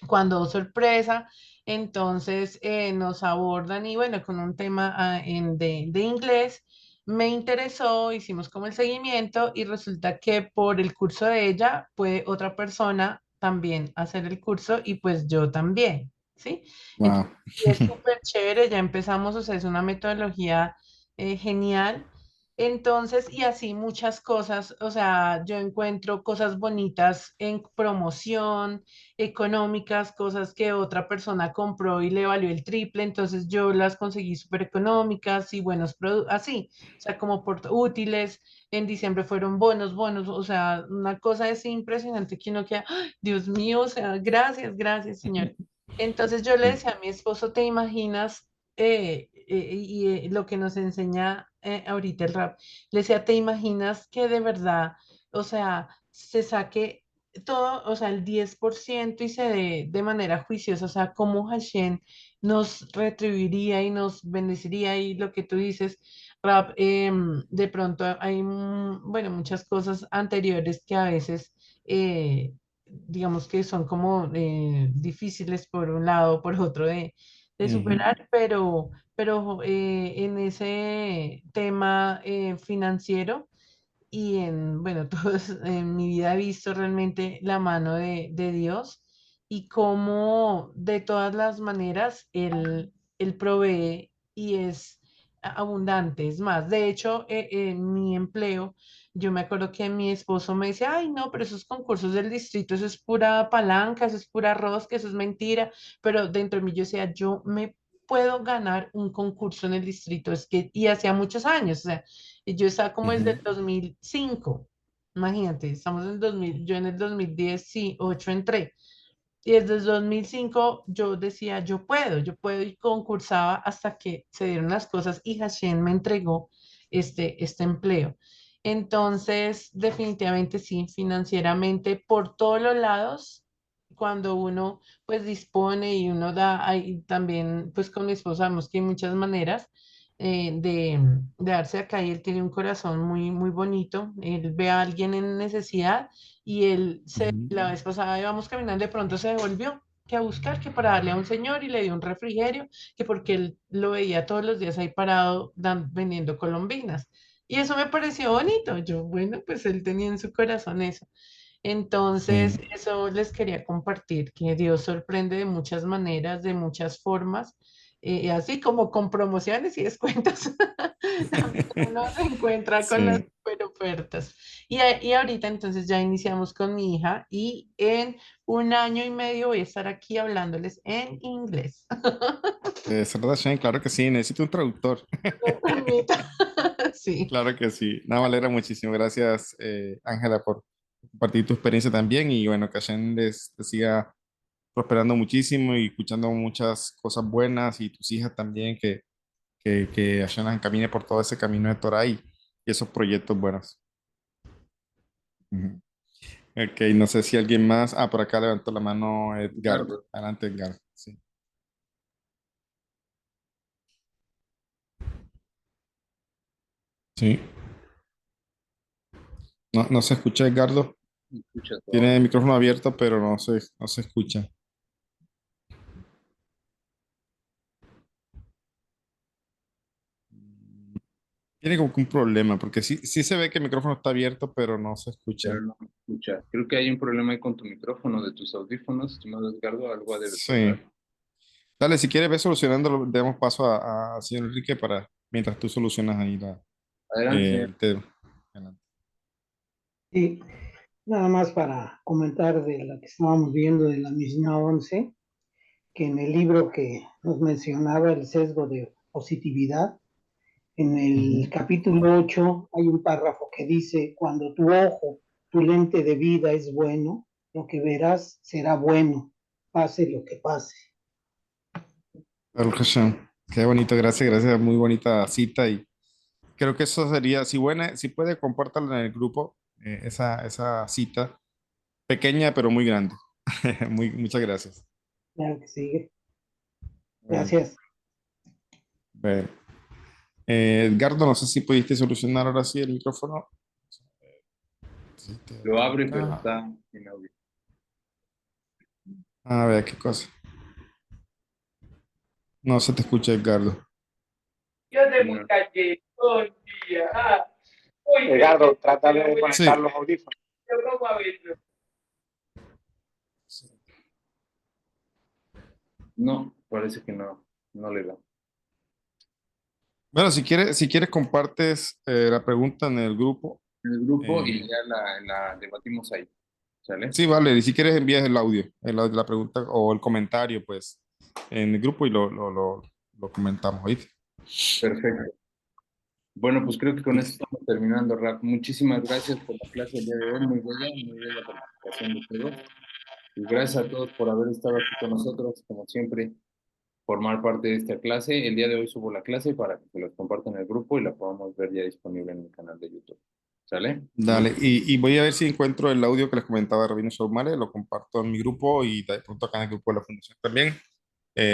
Cuando, oh, sorpresa, entonces nos abordan y bueno, con un tema de inglés, me interesó, hicimos como el seguimiento y resulta que por el curso de ella puede otra persona también hacer el curso y pues yo también, ¿sí? Wow. Entonces, y es súper chévere, ya empezamos, o sea, es una metodología genial. Entonces, y así muchas cosas, o sea, yo encuentro cosas bonitas en promoción económicas, cosas que otra persona compró y le valió el triple, entonces yo las conseguí súper económicas y buenos productos, así, o sea, como por útiles. En diciembre fueron bonos, o sea, una cosa es impresionante que uno queda, "Ay, Dios mío, o sea, gracias, gracias, Señor". Entonces yo le Sí. decía a mi esposo, ¿te imaginas? Lo que nos enseña ahorita el rap, le decía, ¿te imaginas que de verdad, o sea, se saque todo, o sea, el 10% y se dé de manera juiciosa, o sea, cómo Hashem nos retribuiría y nos bendeciría y lo que tú dices, Rap, de pronto hay, bueno, muchas cosas anteriores que a veces, digamos que son como difíciles por un lado, por otro de Ujú, superar, pero en ese tema financiero y en, bueno, todos en mi vida he visto realmente la mano de Dios y cómo de todas las maneras Él provee y es abundante. Es más, de hecho, en mi empleo, yo me acuerdo que mi esposo me dice, ay, no, pero esos concursos del distrito, eso es pura palanca, eso es pura rosca, eso es mentira, pero dentro de mí yo decía, yo me puedo ganar un concurso en el distrito, es que, y hacía muchos años, o sea, y yo estaba como el ujú, del 2005. Imagínate, estamos en el 2000, yo en el 2010, sí, 8 entré. Y desde el 2005 yo decía, yo puedo, y concursaba hasta que se dieron las cosas y Hashem me entregó este empleo. Entonces, definitivamente sí, financieramente, por todos los lados, cuando uno pues dispone y uno da, ahí también pues con mi esposo sabemos que hay muchas maneras de darse acá y él tiene un corazón muy, muy bonito, él ve a alguien en necesidad y ujú. la vez pasada íbamos caminando, de pronto se devolvió, que a buscar, que para darle a un señor y le dio un refrigerio, que porque él lo veía todos los días ahí parado vendiendo colombinas. Y eso me pareció bonito. Yo, bueno, pues él tenía en su corazón eso. Entonces, Sí. eso les quería compartir, que Dios sorprende de muchas maneras, de muchas formas, así como con promociones y descuentos. También uno se encuentra con las Sí. super ofertas. Y ahorita entonces ya iniciamos con mi hija y en un año y medio voy a estar aquí hablándoles en inglés. Sarada Shane, claro que sí, necesito un traductor. Me permita. Sí. Claro que sí. Nada, me alegra muchísimo. Gracias, Ángela, por compartir tu experiencia también. Y bueno, que Hashem te siga prosperando muchísimo y escuchando muchas cosas buenas y tus hijas también, que Hashem las encamine por todo ese camino de Torah y esos proyectos buenos. Ujú. Ok, no sé si alguien más. Ah, por acá levantó la mano Edgardo. Ricardo. Adelante, Edgardo. Sí. Sí. No, no se escucha, Edgardo. Escucha todo. Tiene el micrófono abierto, pero no se escucha. Tiene como que un problema, porque sí se ve que el micrófono está abierto, pero no se escucha. Pero no me escucha. Creo que hay un problema ahí con tu micrófono de tus audífonos, estimado Edgardo, algo debe Sí. pasar. Dale, si quieres, ve solucionándolo, demos paso a señor Enrique para mientras tú solucionas ahí Adelante, señor. el tema. Adelante. Y nada más para comentar de la que estábamos viendo de la Mishnah 11. que en el libro que nos mencionaba el sesgo de positividad, en el capítulo 8 hay un párrafo que dice, cuando tu ojo, tu lente de vida es bueno, lo que verás será bueno, pase lo que pase. Baruch Hashem. Qué bonito, gracias, gracias, muy bonita cita y creo que eso sería, si puede, compártalo en el grupo, esa cita, pequeña pero muy grande. Muchas gracias. Claro que sigue. Bueno, Gracias. Bueno, Edgardo, no sé si pudiste solucionar ahora sí el micrófono. Sí, lo abre, pero está sin audio. A ver, qué cosa. No se te escucha, Edgardo. Yo te Bueno, muchaché todo el día. Oye, Edgardo, trata de Sí. conectar los audífonos. yo vamos a verlo. no, parece que no le da. Bueno, si quieres compartes la pregunta en el grupo. En el grupo Eh, y ya la debatimos ahí. ¿Sale? Sí, vale. Y si quieres envías el audio, la pregunta o el comentario, pues, en el grupo y lo comentamos, ¿oíste? Perfecto. Bueno, pues creo que con eso estamos terminando, Rap. Muchísimas gracias por la clase del día de hoy, muy bella participación de todos. Y gracias a todos por haber estado aquí con nosotros, como siempre, formar parte de esta clase. El día de hoy subo la clase para que se los compartan en el grupo y la podamos ver ya disponible en el canal de YouTube. ¿Sale? Dale, y voy a ver si encuentro el audio que les comentaba de Rabino Shaumare, lo comparto en mi grupo y de pronto acá en el grupo de la Fundación también.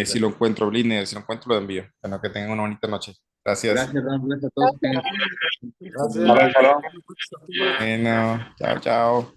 Si lo encuentro, Bliner, si lo encuentro, lo envío. Bueno, que tengan una bonita noche. Gracias. Gracias, Rap. Gracias a todos. Que tengan- Shalom, shalom. Bueno, chao, chao.